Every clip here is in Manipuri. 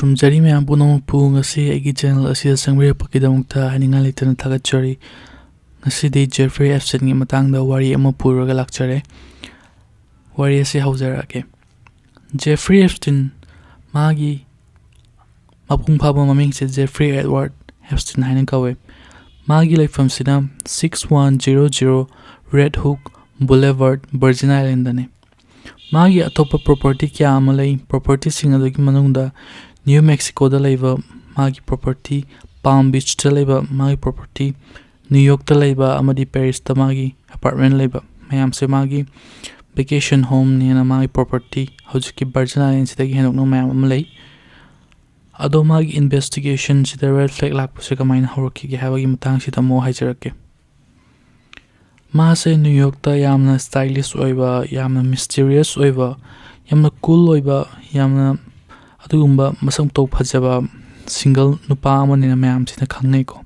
ꯈꯨꯔꯨꯝꯖꯔꯤ ꯃꯌꯥꯝ ꯄꯨꯝꯅꯃꯛꯄꯨ ꯉꯁꯤ ꯑꯩꯒꯤ ꯆꯦꯅꯦꯜ ꯑꯁꯤꯗ ꯆꯪꯕꯤꯔꯛꯄꯒꯤꯗꯃꯛꯇ ꯍꯥꯏꯅꯤꯡꯉꯥꯏ ꯂꯩꯇꯅ ꯊꯥꯒꯠꯆꯔꯤ. ꯉꯁꯤꯗꯤ ꯖꯦꯐ꯭ꯔꯤ ꯑꯦꯞꯁꯇꯤꯟꯒꯤ ꯃꯇꯥꯡꯗ ꯋꯥꯔꯤ ꯑꯃ ꯄꯨꯔꯒ ꯂꯥꯛꯆꯔꯦ. ꯋꯥꯔꯤ ꯑꯁꯤ ꯍꯧꯖꯔꯛꯑꯒꯦ. ꯖꯦꯐ꯭ꯔꯤ ꯑꯦꯞꯁꯇꯤꯟ ꯃꯥꯒꯤ ꯃꯄꯨꯡ ꯐꯥꯕ ꯃꯃꯤꯡꯁꯦ ꯖꯦꯐ꯭ꯔꯤ ꯑꯦꯗꯋꯥꯔꯗ ꯑꯦꯞꯁꯇꯤꯟ ꯍꯥꯏꯅ ꯀꯧꯋꯦ. ꯃꯥꯒꯤ ꯂꯩꯐꯝꯁꯤꯅ 6100 ꯔꯦꯗ ꯍꯨꯛ ꯕꯨꯂꯦꯚꯥꯔꯗ, ꯚꯔꯖꯤꯟ ꯑꯥꯏꯂꯦꯟꯗꯅꯤ. ꯃꯥꯒꯤ ꯑꯇꯣꯞꯄ ꯄ꯭ꯔꯣꯄꯔꯇꯤ ꯀꯌꯥ ꯑꯃ ꯂꯩ. ꯄ꯭ꯔꯣꯄꯔꯇꯤꯁꯤꯡ ꯑꯗꯨꯒꯤ ꯃꯅꯨꯡꯗ ꯅ꯭ꯌꯨ ꯃꯦꯛꯁꯤꯀꯣꯗ ꯂꯩꯕ ꯃꯥꯒꯤ ꯄ꯭ꯔꯣꯄꯔꯇꯤ, ꯄꯥꯝ ꯕꯤꯆꯇ ꯂꯩꯕ ꯃꯥꯒꯤ ꯄ꯭ꯔꯣꯄꯔꯇꯤ, ꯅ꯭ꯌꯨ ꯌꯣꯔꯛꯇ ꯂꯩꯕ ꯑꯃꯗꯤ ꯄꯦꯔꯤꯁꯇ ꯃꯥꯒꯤ ꯑꯦꯄꯥꯔꯠꯃꯦꯟ ꯂꯩꯕ ꯃꯌꯥꯝꯁꯦ ꯃꯥꯒꯤ ꯚꯦꯀꯦꯁꯟ ꯍꯣꯝꯅꯦꯅ ꯃꯥꯒꯤ ꯄ꯭ꯔꯣꯄꯔꯇꯤ ꯍꯧꯖꯤꯛꯀꯤ ꯚꯔꯖꯤꯟ ꯑꯥꯏꯂꯦꯟꯁꯤꯗꯒꯤ ꯍꯦꯟꯗꯣꯛꯅ ꯃꯌꯥꯝ ꯑꯃ ꯂꯩ. ꯑꯗꯣ ꯃꯥꯒꯤ ꯏꯟꯚꯦꯁꯇꯤꯒꯦꯁꯟꯁꯤꯗ ꯔꯦꯗ ꯐ꯭ꯂꯦꯛ ꯂꯥꯛꯄꯁꯦ ꯀꯃꯥꯏꯅ ꯍꯧꯔꯛꯈꯤꯒꯦ ꯍꯥꯏꯕꯒꯤ ꯃꯇꯥꯡꯁꯤꯗ ꯑꯃꯨꯛ ꯍꯥꯏꯖꯔꯛꯀꯦ. ꯃꯥꯁꯦ ꯅ꯭ꯌꯨ ꯌꯣꯔꯛꯇ ꯌꯥꯝꯅ ꯁ꯭ꯇꯥꯏꯂꯤꯁ ꯑꯣꯏꯕ, ꯌꯥꯝꯅ ꯃꯤꯁꯇꯤꯔꯤꯌꯁ ꯑꯣꯏꯕ, ꯌꯥꯝꯅ ꯀꯨꯜ ꯑꯣꯏꯕ, ꯌꯥꯝꯅ ꯑꯗꯨꯒꯨꯝꯕ ꯃꯁꯛ ꯃꯇꯧ ꯐꯖꯕ ꯁꯤꯡꯒꯜ ꯅꯨꯄꯥ ꯑꯃꯅꯦꯅ ꯃꯌꯥꯝꯁꯤꯅ ꯈꯪꯅꯩꯀꯣ.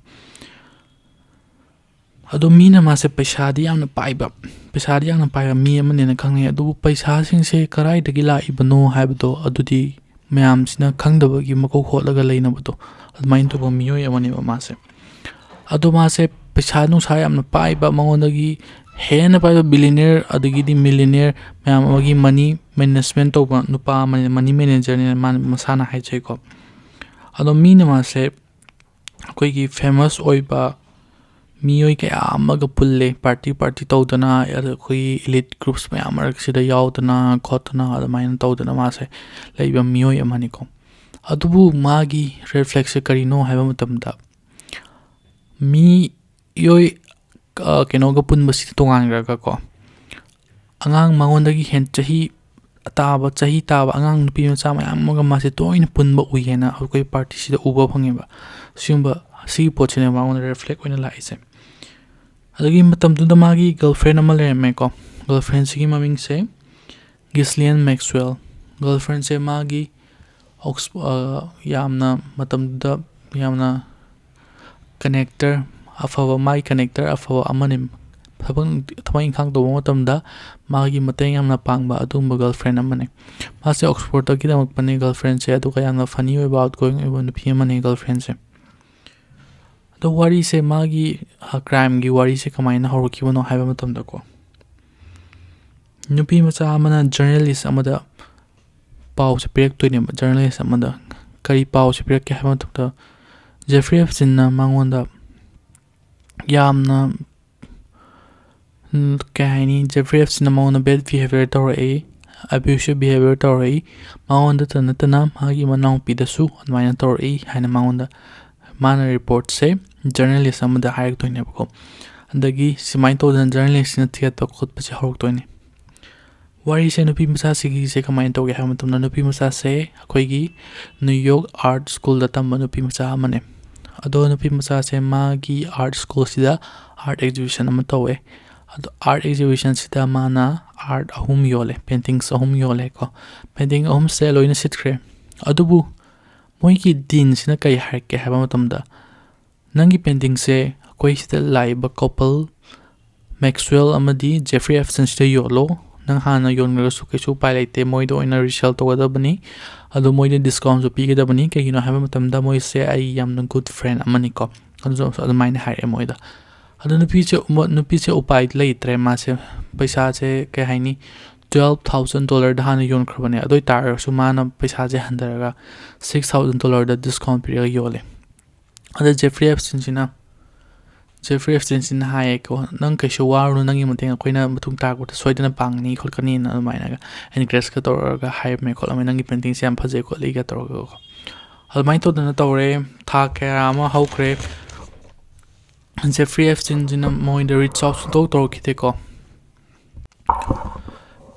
ꯑꯗꯣ ꯃꯤꯅ ꯃꯥꯁꯦ ꯄꯩꯁꯥꯗꯤ ꯌꯥꯝꯅ ꯄꯥꯏꯕ ꯃꯤ ꯑꯃꯅꯦꯅ ꯈꯪꯅꯩ. ꯑꯗꯨꯕꯨ ꯄꯩꯁꯥꯁꯤꯡꯁꯦ ꯀꯗꯥꯏꯗꯒꯤ ꯂꯥꯛꯏꯕꯅꯣ ꯍꯥꯏꯕꯗꯣ ꯑꯗꯨꯗꯤ ꯃꯌꯥꯝꯁꯤꯅ ꯈꯪꯗꯕꯒꯤ ꯃꯀꯣꯛ ꯍꯣꯠꯂꯒ ꯂꯩꯅꯕꯗꯣ ꯑꯗꯨꯃꯥꯏꯅ ꯇꯧꯕ ꯃꯤꯑꯣꯏ ꯑꯃꯅꯦꯕ ꯃꯥꯁꯦ. ꯑꯗꯣ ꯃꯥꯁꯦ ꯄꯩꯁా ꯅꯨꯡꯁꯥ ꯌꯥꯝꯅ ꯄꯥꯏꯕ, ꯃꯉꯣꯟꯗꯒꯤ ꯍꯦꯟꯅ ꯄꯥꯏꯕ ꯕꯤꯂꯤꯌꯅꯤꯌꯔ ꯑꯗꯒꯤꯗꯤ ꯃꯤꯂꯤꯌꯅꯤꯌꯔ ꯃꯌꯥꯝ ꯑꯃꯒꯤ ꯃꯅꯤ ꯃꯦꯅꯦꯖꯃꯦꯟ ꯇꯧꯕ ꯅꯨꯄꯥ ꯑꯃꯅꯤ, ꯃꯅꯤ ꯃꯦꯅꯦꯖꯔꯅꯦꯅ ꯃꯥꯅ ꯃꯁꯥꯅ ꯍꯥꯏꯖꯩꯀꯣ. ꯑꯗꯣ ꯃꯤꯅ ꯃꯥꯁꯦ ꯑꯩꯈꯣꯏꯒꯤ ꯐꯦꯃꯁ ꯑꯣꯏꯕ ꯃꯤꯑꯣꯏꯀꯌꯥ ꯑꯃꯒ ꯄꯨꯜꯂꯦ, ꯄꯥꯔꯇꯤ ꯇꯧꯗꯅ ꯑꯩꯈꯣꯏꯒꯤ ꯏꯂꯤꯠ ꯒ꯭ꯔꯨꯞꯁ ꯃꯌꯥꯝ ꯃꯔꯛꯁꯤꯗ ꯌꯥꯎꯗꯅ ꯈꯣꯠꯇꯅ ꯑꯗꯨꯃꯥꯏꯅ ꯇꯧꯗꯅ ꯃꯥꯁꯦ ꯂꯩꯕ ꯃꯤꯑꯣꯏ ꯑꯃꯅꯤꯀꯣ. ꯑꯗꯨꯕꯨ ꯃꯥꯒꯤ ꯔꯦꯗ ꯐ꯭ꯂꯦꯛꯁꯦ ꯀꯔꯤꯅꯣ ꯍꯥꯏꯕ ꯃꯇꯝꯗ ꯃꯤꯑꯣꯏ ꯀꯩꯅꯣꯒ ꯄꯨꯟꯕꯁꯤꯗꯤ ꯇꯣꯉꯥꯟꯈ꯭ꯔꯒꯀꯣ, ꯑꯉꯥꯡ ꯃꯉꯣꯟꯗꯒꯤ ꯆꯍꯤ ꯇꯥꯕ ꯑꯉꯥꯡ ꯅꯨꯄꯤ ꯃꯆꯥ ꯃꯌꯥꯝ ꯑꯃꯒ ꯃꯥꯁꯦ ꯇꯣꯏꯅ ꯄꯨꯟꯕ ꯎꯏꯌꯦꯅ ꯑꯩꯈꯣꯏ ꯄꯥꯔꯇꯤꯁꯤꯗ ꯎꯕ ꯐꯪꯉꯦꯕ. ꯁꯤꯒꯤ ꯄꯣꯠꯁꯤꯅꯦ ꯃꯉꯣꯟꯗ ꯔꯤꯐ꯭ꯂꯦꯛ ꯑꯣꯏꯅ ꯂꯥꯛꯏꯁꯦ. ꯑꯗꯨꯒꯤ ꯃꯇꯝꯗꯨꯗ ꯃꯥꯒꯤ ꯒꯔꯜꯐ꯭ꯔꯦꯟ ꯑꯃ ꯂꯩꯔꯝꯃꯦꯀꯣ. ꯒꯔꯜꯐ꯭ꯔꯦꯟꯁꯤꯒꯤ ꯃꯃꯤꯡꯁꯦ ꯒꯤꯁꯂꯤꯌꯟ ꯃꯦꯛꯁꯋꯦꯜ. ꯒꯔꯜꯐ꯭ꯔꯦꯟꯁꯦ ꯃꯥꯒꯤ ꯌꯥꯝꯅ ꯃꯇꯝꯗꯨꯗ ꯌꯥꯝꯅ ꯃꯥꯒꯤ ꯀꯅꯦꯛꯇꯔ ꯑꯐꯕ ꯑꯃꯅꯤ. ꯊꯕꯛ ꯏꯪꯈꯥꯡ ꯇꯧꯕ ꯃꯇꯝꯗ ꯃꯥꯒꯤ ꯃꯇꯦꯡ ꯌꯥꯝꯅ ꯄꯥꯡꯕ ꯑꯗꯨꯒꯨꯝꯕ ꯒꯔꯜꯐ꯭ꯔꯦꯟ ꯑꯃꯅꯤ. ꯃꯥꯁꯦ ꯑꯣꯛꯁꯐꯣꯔꯗꯇꯒꯤ ꯇꯝꯃꯛꯄꯅꯤ ꯒꯔꯜꯐ꯭ꯔꯦꯟꯁꯦ, ꯑꯗꯨꯒ ꯌꯥꯝꯅ ꯐꯅꯤ ꯑꯣꯏꯕ, ꯑꯥꯎꯠꯒꯣꯌꯤꯡ ꯑꯣꯏꯕ ꯅꯨꯄꯤ ꯑꯃꯅꯤ ꯒꯔꯜꯐ꯭ꯔꯦꯟꯁꯦ. ꯑꯗꯣ ꯋꯥꯔꯤꯁꯦ ꯃꯥꯒꯤ ꯀ꯭ꯔꯥꯏꯝꯒꯤ ꯋꯥꯔꯤꯁꯦ ꯀꯃꯥꯏꯅ ꯍꯧꯔꯛꯈꯤꯕꯅꯣ ꯍꯥꯏꯕ ꯃꯇꯝꯗꯀꯣ, ꯅꯨꯄꯤ ꯃꯆꯥ ꯑꯃꯅ ꯖꯔꯅꯦꯂꯤꯁ ꯑꯃꯗ ꯄꯥꯎꯁꯦ ꯄꯤꯔꯛꯇꯣꯏꯅꯦꯕ. ꯖꯔꯅꯦꯂꯤꯁ ꯑꯃꯗ ꯀꯔꯤ ꯄꯥꯎꯁꯦ ꯄꯤꯔꯛꯀꯦ ꯍꯥꯏꯕ ꯃꯇꯝꯗ ꯖꯦꯐ꯭ꯔꯤ ꯑꯦꯞꯁꯇꯤꯟꯅ ꯃꯉꯣꯟꯗ ꯌꯥꯝꯅ ꯖꯦꯐ꯭ꯔꯤ ꯑꯦꯞꯁꯇꯤꯟꯅ ꯃꯉꯣꯟꯗ ꯕꯦꯗ ꯕꯤꯍꯦꯕꯤꯌꯔ ꯇꯧꯔꯛꯏ, ꯑꯕ꯭ꯌꯨꯁꯤꯚ ꯕꯤꯍꯦꯕꯤꯌꯔ ꯇꯧꯔꯛꯏ. ꯃꯉꯣꯟꯗꯇ ꯅꯠꯇꯅ ꯃꯥꯒꯤ ꯃꯅꯥꯎꯄꯤꯗꯁꯨ ꯑꯗꯨꯃꯥꯏꯅ ꯇꯧꯔꯛꯏ ꯍꯥꯏꯅ ꯃꯥꯅ ꯔꯤꯄꯣꯔꯠꯁꯦ ꯖꯔꯅꯦꯂꯤꯁ ꯑꯃꯗ ꯍꯥꯏꯔꯛꯇꯣꯏꯅꯦꯕꯀꯣ. ꯑꯗꯒꯤ ꯁꯨꯃꯥꯏꯅ ꯇꯧꯗꯅ ꯖꯔꯅꯦꯂꯤꯁꯁꯤꯅ ꯊꯤꯒꯠꯄ ꯈꯣꯠꯄꯁꯦ ꯍꯧꯔꯛꯇꯣꯏꯅꯦ. ꯋꯥꯔꯤꯁꯦ ꯅꯨꯄꯤ ꯃꯆꯥꯁꯤꯒꯤꯁꯦ ꯀꯃꯥꯏꯅ ꯇꯧꯒꯦ ꯍꯥꯏꯕ ꯃꯇꯝꯗ ꯅꯨꯄꯤ ꯃꯆꯥꯁꯦ ꯑꯩꯈꯣꯏꯒꯤ ꯅ꯭ꯌꯨ ꯌꯣꯔꯛ ꯑꯥꯔꯠ ꯁ꯭ꯀꯨꯜꯗ ꯇꯝꯕ ꯅꯨꯄꯤ ꯃꯆꯥ ꯑꯃꯅꯦ. ꯑꯗꯣ ꯅꯨꯄꯤ ꯃꯆꯥꯁꯦ ꯃꯥꯒꯤ ꯑꯥꯔꯠ ꯁ꯭ꯀꯨꯜꯁꯤꯗ ꯑꯥꯔꯠ ꯑꯦꯛꯖꯤꯕꯤꯁꯟ ꯑꯃ ꯇꯧꯋꯦ. ꯑꯗꯣ ꯑꯥꯔꯠ ꯑꯦꯛꯖꯤꯕꯤꯁꯟꯁꯤꯗ ꯃꯥꯅ ꯑꯥꯔꯠ 3 ꯌꯣꯜꯂꯦ, ꯄꯦꯟꯇꯤꯡꯁ 3 ꯌꯣꯜꯂꯦꯀꯣ. ꯄꯦꯟꯇꯤꯡ 3ꯁꯦ ꯂꯣꯏꯅ ꯁꯤꯠꯈ꯭ꯔꯦ. ꯑꯗꯨꯕꯨ ꯃꯣꯏꯒꯤ ꯗꯤꯟꯁꯤꯅ ꯀꯔꯤ ꯍꯥꯏꯔꯛꯀꯦ ꯍꯥꯏꯕ ꯃꯇꯝꯗ, ꯅꯪꯒꯤ ꯄꯦꯟꯇꯤꯡꯁꯦ ꯑꯩꯈꯣই ꯁꯤꯗ ꯂꯥꯛꯏꯕ ꯀꯣꯄꯜ ꯃꯦꯛꯁꯋꯦꯜ ꯑꯃꯗꯤ ꯖꯦꯐ꯭ꯔꯤ ꯑꯦꯞꯁꯇꯤꯟꯁꯤꯗ ꯌꯣꯜꯂꯣ. ꯅꯪ ꯍꯥꯟꯅ ꯌꯣꯟꯈ꯭ꯔꯒꯁꯨ ꯀꯩꯁꯨ ꯎꯄꯥꯏ ꯂꯩꯇꯦ, ꯃꯣꯏꯗ ꯑꯣꯏꯅ ꯔꯤꯁꯦꯜ ꯇꯧꯒꯗꯕꯅꯤ. ꯑꯗꯣ ꯃꯣꯏꯗ ꯗꯤꯁꯀꯥꯎꯟꯁꯨ ꯄꯤꯒꯗꯕꯅꯤ. ꯀꯩꯒꯤꯅꯣ ꯍꯥꯏꯕ ꯃꯇꯝꯗ ꯃꯣꯏꯁꯦ ꯑꯩ ꯌꯥꯝꯅ ꯒꯨꯗ ꯐ꯭ꯔꯦꯟ ꯑꯃꯅꯤꯀꯣ. ꯑꯗꯨꯃꯥꯏꯅ ꯍꯥꯏꯔꯛꯑꯦ ꯃꯣꯏꯗ. ꯑꯗꯣ ꯅꯨꯄꯤꯁꯦ ꯎꯄꯥꯏ ꯂꯩꯇ꯭ꯔꯦ. ꯃꯥꯁꯦ ꯄꯩꯁꯥꯁꯦꯀꯩ ꯍꯥꯏꯅꯤ $12,000 ꯍꯥꯟꯅ ꯌꯣꯟꯈ꯭ꯔꯕꯅꯦ. ꯑꯗꯨ ꯑꯣꯏꯇꯥꯔꯒꯁꯨ ꯃꯥꯅ ꯄꯩꯁꯥꯁꯦ ꯍꯟꯊꯔꯒ $6,000 ꯗꯤꯁꯀꯥꯎꯟ ꯄꯤꯔꯒ ꯌꯣꯜꯂꯦ. ꯑꯗ ꯖꯦꯐ꯭ꯔꯤ ꯑꯦꯞꯁꯇꯤꯟꯁꯤꯅ ꯍꯥꯏꯌꯦꯀꯣ, ꯅꯪ ꯀꯩꯁꯨ ꯋꯥꯔꯨꯅꯨ, ꯅꯪꯒꯤ ꯃꯇꯦꯡ ꯑꯩꯈꯣꯏꯅ ꯃꯇꯨꯡ ꯇꯥꯔꯛꯄꯗ ꯁꯣꯏꯗꯅ ꯄꯥꯡꯒꯅꯤ ꯈꯣꯠꯀꯅꯤꯅ ꯑꯗꯨꯃꯥꯏꯅꯒ ꯑꯦꯟꯀꯔꯦꯖꯀ ꯇꯧꯔꯒ ꯍꯥꯏꯔꯝꯃꯦ ꯈꯣꯠꯂꯝꯃꯦ. ꯅꯪꯒꯤ ꯄꯦꯟꯇꯤꯡꯁꯦ ꯌꯥꯝ ꯐꯖꯩ ꯈꯣꯠꯂꯤꯒ ꯇꯧꯔꯒꯀꯣ. ꯑꯗꯨꯃꯥꯏꯅ ꯇꯧꯗꯅ ꯇꯧꯔꯦ. ꯊꯥ ꯀꯌꯥ ꯑꯃ ꯍꯧꯈ꯭ꯔꯦ. ꯖꯦꯐ꯭ꯔꯤ ꯑꯦꯞꯁꯇꯤꯟꯁꯤꯅ ꯃꯣꯏꯗ ꯔꯤꯆ ꯑꯥꯎꯠ ꯁꯨꯡꯇꯧ ꯇꯧꯔꯛꯈꯤꯗꯦꯀꯣ.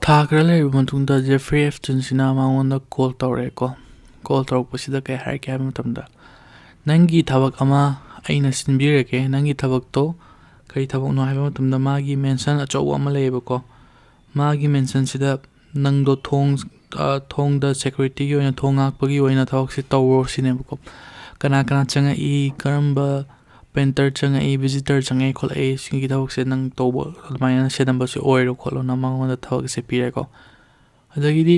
ꯊꯥ ꯈꯔ ꯂꯩꯔꯕ ꯃꯇꯨꯡꯗ ꯖꯦꯐ꯭ꯔꯤ ꯑꯦꯞꯁꯇꯤꯟꯁꯤꯅ ꯃꯉꯣꯟꯗ ꯀꯣꯜ ꯇꯧꯔꯛꯑꯦꯀꯣ. ꯀꯣꯜ ꯇꯧꯔꯛꯄꯁꯤꯗ ꯀꯩ ꯍꯥꯏꯔꯛꯀꯦ ꯍꯥꯏꯕ ꯃꯇꯝꯗ, ꯅꯪꯒꯤ ꯊꯕꯛ ꯑꯃ ꯑꯩꯅ ꯁꯤꯟꯕꯤꯔꯒꯦ. ꯅꯪꯒꯤ ꯊꯕꯛꯇꯣ ꯀꯔꯤ ꯊꯕꯛꯅꯣ ꯍꯥꯏꯕ ꯃꯇꯝꯗ ꯃꯥꯒꯤ ꯃꯦꯟꯁꯟ ꯑꯆꯧꯕ ꯑꯃ ꯂꯩꯌꯦꯕꯀꯣ. ꯃꯥꯒꯤ ꯃꯦꯟꯁꯟꯁꯤꯗ ꯅꯪꯗꯣ ꯊꯣꯡꯗ ꯁꯦꯀ꯭ꯌꯨꯔꯤꯇꯤꯒꯤ ꯑꯣꯏꯅ, ꯊꯣꯡ ꯉꯥꯛꯄꯒꯤ ꯑꯣꯏꯅ ꯊꯕꯛꯁꯤ ꯇꯧꯔꯣ ꯁꯤꯅꯦꯕꯀꯣ. ꯀꯅꯥ ꯆꯪꯉꯛꯏ, ꯀꯔꯝꯕ ꯄꯦꯟꯇꯔ ꯆꯪꯉꯛꯏ, ꯚꯤꯖꯤꯇꯔ ꯆꯪꯉꯛꯏ ꯈꯣꯠꯂꯛꯏ, ꯁꯤꯒꯤ ꯊꯕꯛꯁꯦ ꯅꯪ ꯇꯧꯕ, ꯑꯗꯨꯃꯥꯏꯅ ꯁꯦꯟꯅꯕꯁꯦ ꯑꯣꯏꯔꯣ ꯈꯣꯠꯂꯣꯅ ꯃꯉꯣꯟꯗ ꯊꯕꯛꯁꯦ ꯄꯤꯔꯦꯀꯣ. ꯑꯗꯒꯤꯗꯤ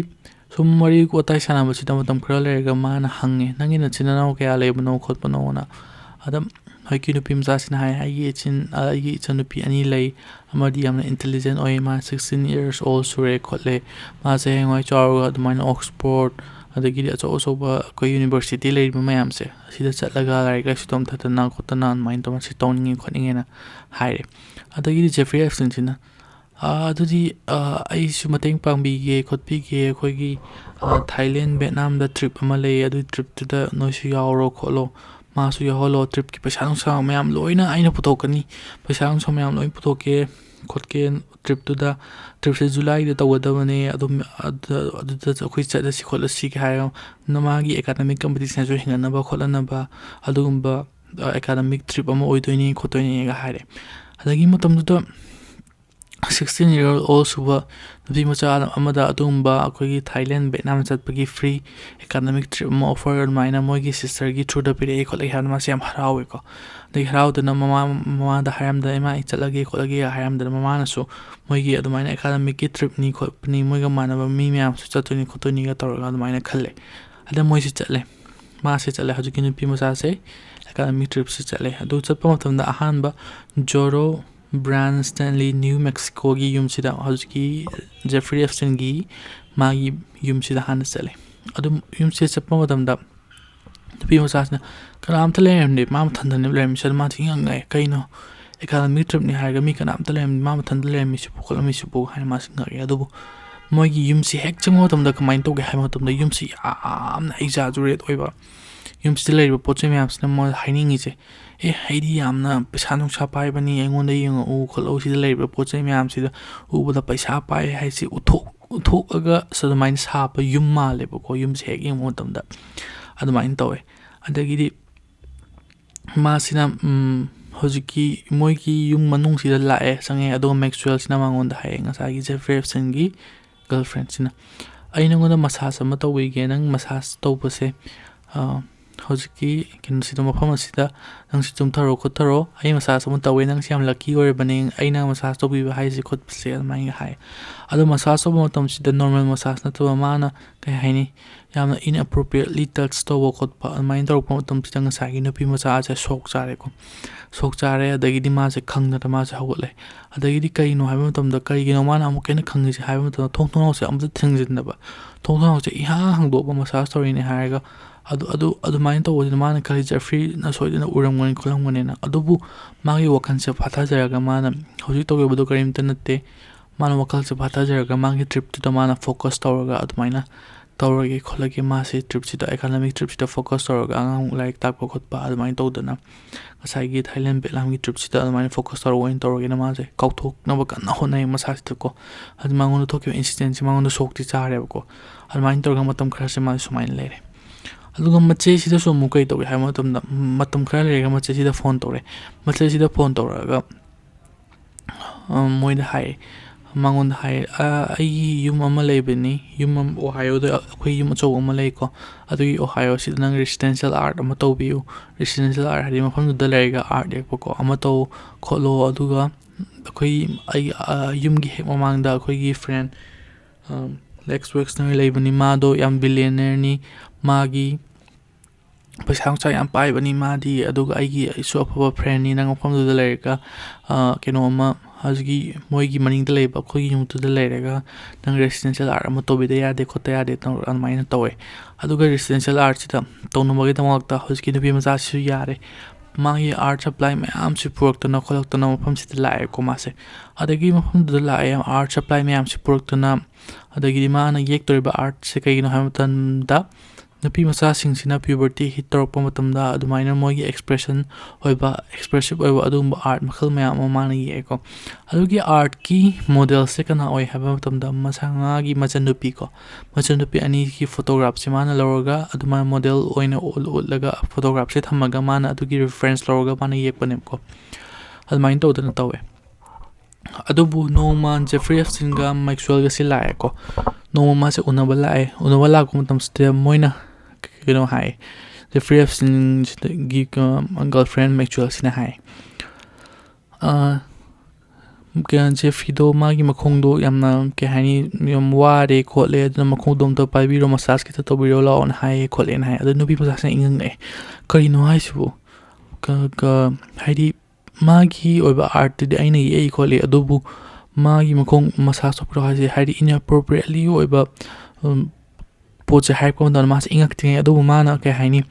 sum wari ko tai sana ba chita matam khara lerga mana hange nangi na china na kaya lebno khotpano na adam haiki nupi mza sin hai ai chin nupi ani lei amadi amna intelligent oi ma 16 years old sure khotle ma se hengoi charu admain Oxford adagi acho so ba ko university lei ma mayam se sida chatlaga lai ga sitom thatana khotana main to ma si tawning khoning na haire adagi Jeffrey Epstein china adudi ai su mateng pangbi khotpi ge khoigi Thailand Vietnam da trip ama lei adu trip tu da no su yauro kholo ma su yaholo trip ki paisa nung sa mayam loina aina putokani paisa nung sa mayam loin putoke khotke trip tu da trip se July da tawadabane adu da khoi cha da si khola si khayo namagi academic competition jo hingana ba kholana ba adugumba academic trip ama oidoini khotoini ga haire adagi matam du 16-year-old suba nupi macha amada adumba akogi Thailand Vietnam chatpagi free academic trip ma offer maina moigi sister gi through the pire kholai han ma siam harawe ko dei harau da mama da haram da ma chalagi kholagi haram da mama na su moigi adumaina academic ki trip ni khopni moiga mana ba mi myam su chatuni khotuni ga torga adumaina khalle ada moi si chatle ma se chale hajuki nupi macha se academic trip si chale adu chatpa matam da ahan ba Joro Brand Stanley New Mexico gi yumsida hajuki Jeffrey Epstein gi magi yumsida han sale adu yumsi chappa madamda tupi masasna kanam tale amde mam thandan ne lem sharma thinga ngai kaino academic trip ni harga mi kanam tale mam thandan lem mi su pukol mi su pu han ma singa ya adu moigi yumsi hek chango tamda kamain to ge ha tamda yumsi amna exaggerate oiba yumsi le poche mi amsna mo haining ise haidi amna paisa nung sa pai bani engon da yung u kholo si le poche mi am si da u da paisa pai hai si uthok aga sadamain sa pa yum ma le ko yum se hek mo tam da adamain tawe adagi di ma sina hojuki moigi yung manung si da lae sange ado Maxwell sina mangon da hai nga sa gi Jeffrey Epstein gi girlfriend sina aina ngona massage ama tawi ge nang massage tawbase hojuki kin sidom phama sida nang situm tharo khotharo ai massage am tawi nang siam lucky or baning aina massage to bi hai ji khot se mai hai ado massage am tam sida normal massage na to mana kai haini yamna inappropriately touch to khot pa mai tor pa tam sida nga sa gi no pi massage sok chare ko sok chare adagi di ma se khangna ta ma se hawle adagi di kai no haibam tam da kai gi no mana am ken khang ji haibam tam thong thong se am da thingjin da ba thong thong se i hang do ba massage story ni haiga adu main to wodi mana kai Jeffrey na soidina uram ngon kholam ngone na adubu magi wakan se phatha jaraga mana hoji to ge bodo karim tanate mana wakal se phatha jaraga magi trip to mana focus tawraga adu maina tawrage kholagi ma se trip sida economic trip sida focus tawraga angam like tak pa khot pa adu main to dana asai gi Thailand Vietnam gi trip sida adu maina focus tawraga in tawrage na ma se kauthok na ba kan ho nai masa sida ko adu mangon to ke incident si mangon sok ti chare ko adu main tawraga matam khara se ma sumain lere aduga mache sida so mu kai to hai matam khara le ga mache sida phone tore mache sida phone toraga moi da hai mangon hai ai yum ama lebeni yum Ohio da khoi yum chaw ama lei ko adui Ohio sida nang residential art ama to biu residential art hari mafam da le ga art ek ko ama to kholo aduga khoi ai yum gi he mamang da khoi gi friend Lex Wexner lebeni ma do yam billionaire ni magi paisa chai am pai bani ma di aduga aigi isu aphaba friend ni nang pham du lerega keno ma haji moigi maning de leba khoi yum tu de lerega nang residential art ama to bi de ya de khota ya de tang an maina towe aduga residential art chita tonu magi tamak ta hoski de bi ma su yare magi art supply me am si purok ta na kholok ta na pham si de la ko ma se adagi ma pham de la art supply me am si purok ta na adagi ma na yek tor ba art se kai no hamtan da napi masa sing sina puberty hit torpa matamda adumaina mogi expression oiba expressive oiba adumba art makhal mayam amana ye ko adugi art ki model se kana oi haba matamda masanga gi machandupi ko machandupi ani ki photograph se mana loroga aduma model oina laga photograph se thamaga mana adugi reference loroga mana ye panem ko adumain to dana tawe adubu no man Jeffrey Epstein ga Maxwell ga sila ko no ma se unabala ko matam ste moina you know hi Jeffrey Epstein gi girlfriend Maxwell sina hi Jeffreydo magi makhongdo yamna ke hani yam ware khole aduna makhongdo amta paibiro massage kita tobiro la on hai khole na hai adu nubi massage ingang ngai karino haisibu ka haidi magi oiba art de aina ye khole adubu magi makhong massage tobiro haisi haidi inappropriately oiba poche hype ko dan mas ingak tingai adu mana ke haini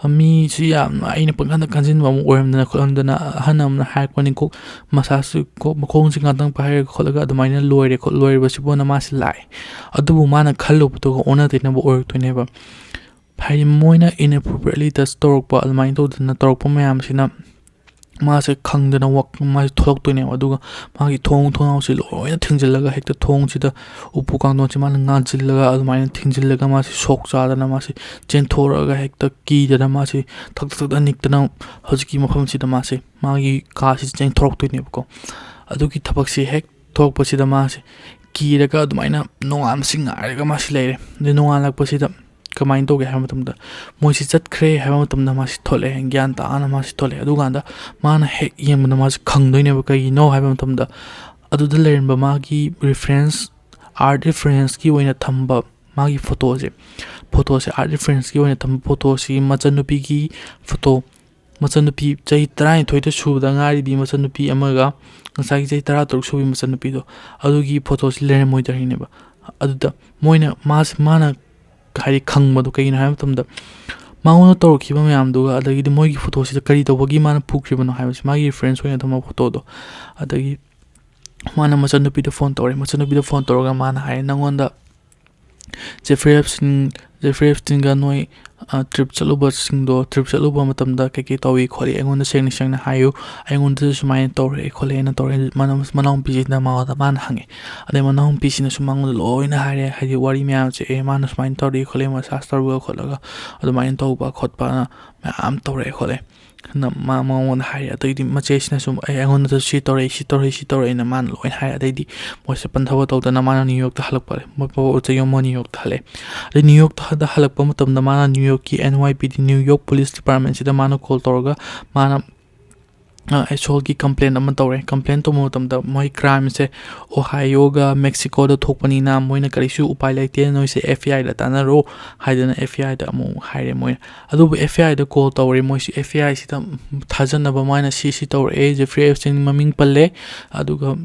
mi si ya aina pangkan kanjin ba oram dana kholam dana hanam na hype ko ni ko masas ko makhong singa dang pa hai kholaga adu maina loire ko loire ba sibo na mas lai adu mana khallu to ona te na bo or to ne ba hai moina inappropriately the store pa almain to dana torok pa mayam sina मासे खंगदना वक मासे थोक तो ने अदुगा मागी थोंग थोंग से लोइना थिंजिलगा हेक्ता थोंग सिदा उपु कांदो चे माला nga जिलगा अदुमाइन थिंजिलगा मासे शोक चादना मासे चेंथोरगा हेक्ता कीदना मासे थक थक निक्तना हजकी मफम सिदा मासे मागी कासि चें थोक तो ने बको अदुकी थपक से हेक थोक पसिदा मासे कीरगा अदुमाइना नोआम सिंगारगा मासे लेरे ने नोआ लक पसिदा कमाइन तो गया मतम द मोइसि चतख्रे हाबा मतम द मासि थोले ज्ञान ता आना मासि थोले अदुगांदा माना हे येम न मासि खंगदोइने ब कई नो हाबा मतम द अदु द लेरन ब मागी रेफरेंस आर्ट रेफरेंस की ओइना थंबा मागी फोटो से आर्ट रेफरेंस की ओइना थंबा फोटो सी मचनुपी की फोटो मचनुपी चही 13 थोइदा सुबदा ngaari bi मचनुपी अमगा ngsagi चही 13 सुबी मचनुपी दो अदुगी फोटो सी लेरन मोइदरिने ब अदुदा मोइना मास माना हाई खंगबदो कहीं है मतम द माउना तौरखिबा मयामदुगा अदगी मोइगी फोटो सिदा करी तौबगी माना फुख्रिबनो हाइबस मागी फ्रेंड्स होइना थमा फोटो दो अदगी माना मचनुपीदा फोन तौरगा माना हाय नंगोंदा जेफरी एप्स्टीन गा नोइ ट्रिप चलुबा सिंगदो ट्रिप चलुबा मतम द केके तौई खोले एंगोंदा सेंगना हायो एंगोंदा सुमाइन तौरे खोले ना तौरे माना मनाउम पिजिना मावदा मान हंगे अदे मनाउम पिसिना सुमांगो लोइना हारे हाइ वारी म्याम चे ए माना सुमाइन तौरे खोले मा शास्त्रबा खोलगा अदु माइन तौबा खोतपा ना म्याम तौरे खोले na ma on hai adidi machesina sum angon da si tore na man loin hai adidi moise panthawa to na mana New York ta halak pare mo po che yo New York thale de New York da halak pa matam da mana New York ki NYPD New York Police Department si da mana call torga mana actual की complaint अमन तौरे complaint तो मोतम द मोई crime से Ohio गा Mexico द थोकपनी ना मोइना करिसु उपाय लेते नोइ से FBI द ताना रो हाइदना FBI द मो हाइरे मोइ अदुबु FBI द कॉल तौरे मोइ से FBI से त थाजन ब माइना सीसी तौरे जेफरी एप्स्टीन ममिंग पल्ले अदुगा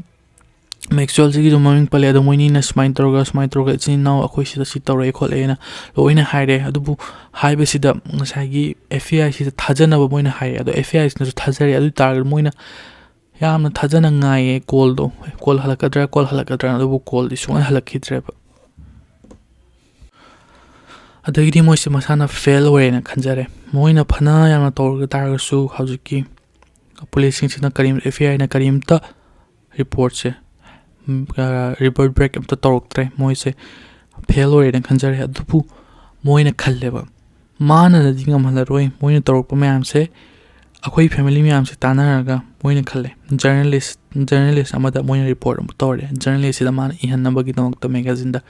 Maxwell से की जो ममिंग पल्ले अदु मोइनी ना स्माइन तौरगा चिन नाउ अखोइ से सी तौरे खोले ना लोइना हाइरे अदुबु हाइबे से द ngsaigi FBI से थाजन ब मोइना हाइ अदु FBI से थाजरे अदु तार मोइना यामना थाजन ngai कॉल दो कॉल हलकद्रा अदुबु कॉल दि सुन हलखिद्रे ब अदगिदि मोइसे मसाना फेल ओरेना खंजरे मोइना फना यामना तौरगा तारगसु हौजिकी पुलिस सिंह ना करीम FBI ना करीम त रिपोर्ट से रिपोर्ट ब्रेक अब तो तौरक्त्रे मोइसे फेल ओरेना खंजरे अदुबु मोइना खल्लेबा माना नदी ngमहलरोइ मोइना तौरक्पा म्याम से अखोइ फैमिली म्याम से तानारगा मोइना खल्ले जर्नलिस्ट अमदा मोइना रिपोर्ट अम तौरे जर्नलिस्ट सिदा माना इहन्नबगी दमकता मैगजीन दा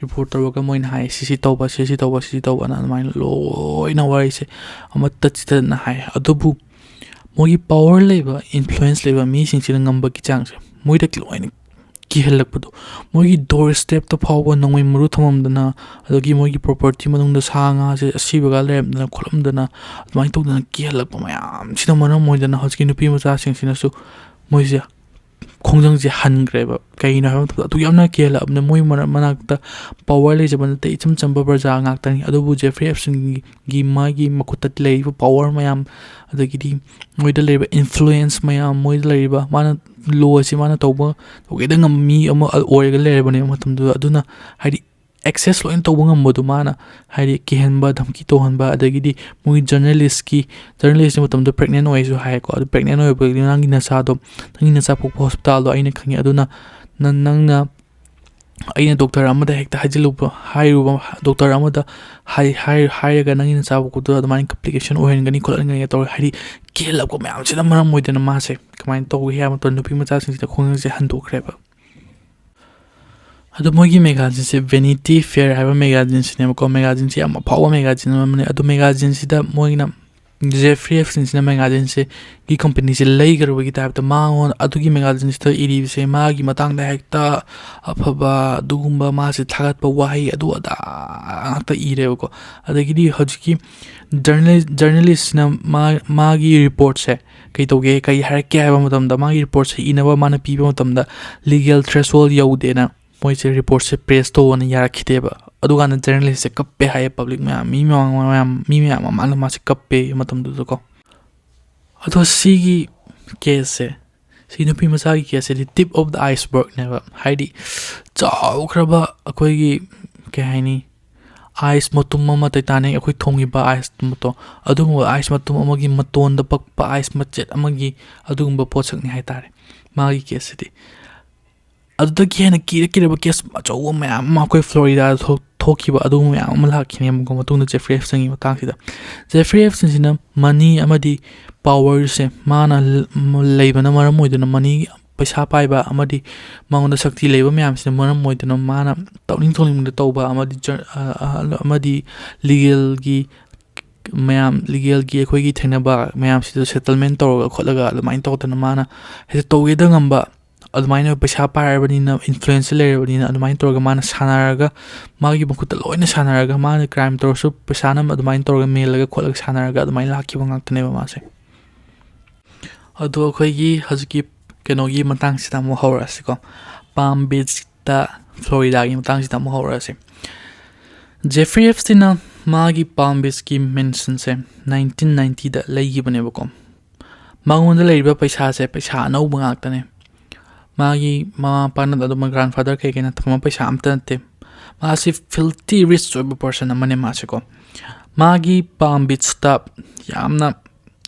रिपोर्ट तौरगा मोइना हाइ सीसी तौबा ना माइना लोइना वारि से अमत्ता चिता ना हाइ अदुबु मोगी पावर लेबा इन्फ्लुएंस लेबा मी सिंगसिना ngambagi changse मोइदा लोइना की हलकपदो मोगी डोर स्टेप तो फावबा नंगै मरु थममदना अदगी मोगी प्रॉपर्टी मनुंगदा सांगा से असिबगा लेमदना खोलमदना अदमाइ तौदना की हलकपा मयाम सिना मनम मोइदना हजकी नुपी मचा सिंगसिनासु मोइसे खोंजंग जे हनग्रेबा कइना हम तो यामना केला अपने मोइ मनाकता पावर ले जबन ते इचम चंबा बरजा ngakतनी अदुबु जेफरी एप्स्टीन गी मागी मकुता लेइबा पावर मयाम अदगिदी मोइदा लेबा इन्फ्लुएंस मयाम मोइदा लेबा माना लो असि माना तौबा तोगेदा ngami अमा ओरेगा लेरबने मतमदु अदुना हाइदि एक्सेस लोइन तौबा ngambadu माना हाइदि केहनबा धमकी तोहनबा अदगिदी मोइ जर्नलिस्ट मतमदु प्रेग्नेंट ओइसु हाइको अदु प्रेग्नेंट ओइबा नंगी नसादो नंगी नसा पोक हॉस्पिटल दो आइने खंगे अदुना नंगना आइने डॉक्टर अमदा हेक्ता हाइजिलुबा हाइरुबा डॉक्टर अमदा हाइरगा नंगी नसा पोक दो अदमाइन कॉम्प्लिकेशन ओहेनगनी खोलनगनी तौ हाइदि केलबको म्याम सिदा मरम मोइदना मासे कमाइन तौ हिया मत नुपी मचा सिंसिदा खोंगसे हंदोखरेबा अदु मोगी मैगजीन से वेनिटी फेयर हाइबा मैगजीन सिने को मैगजीन से अमा फाव मैगजीन मने अदु मैगजीन सिदा Moina Jeffrey Epstein sina magazine se ki company se leigarwagi type ta mangon adugi magazine se iri se magi matangda hekta afaba dugumba ma se thagatpa wahi adu ada ta ire ko adagidi hojiki journalist na magi report se kai toge kai harke haiba matamda magi report se inaba mana piba matamda legal threshold yaude na moi se report se press to on yarakiteba aduga na journalist se kappe hai public mi ma ma se kappe matam du ko ado sigi case se si nupi masagi case the tip of the iceberg never haidi chaw khraba akoi gi ke haini ice motum ma tai tane akoi thongi ba ice moto adum ice motum amagi maton da pak pa ice machet amagi adum ba posak ni hai tare magi case di adda kena kira ba case chaw ma akoi Florida thokiba adum ya amala khine mo matung Jeffrey Epstein gi matang sida Jeffrey Epstein sina money amadi power se mana leibana maram moiduna money paisa paiba amadi mangonda sakti leiba myam sina maram moiduna mana tawning tholing da tawba amadi legal gi akhoi gi thainaba myam sida settlement tawga kholaga almain tawtana mana he tawgeda ngamba admaina paisa pairbanina influence lerebanina admain tawga mana sanaraga magi bukut loina sanaraga mana crime tawsu paisa nam admain tawga melaga kholaga sanaraga admain lakiba ngaktane ba mase ado akhoi gi haziki kenogi matang sita mo horasi ko Palm Beach ta Florida gi matang sita mo horasi Jeffrey Epstein na magi Palm Beach ki mention se 1990 da leigi bane ba ko mangonda leiba paisa se paisa no bangaktane magi mama pana da my grandfather ke kena thama paisa amta te masi filthy rich person amane mase ko magi Palm Beach ta yamna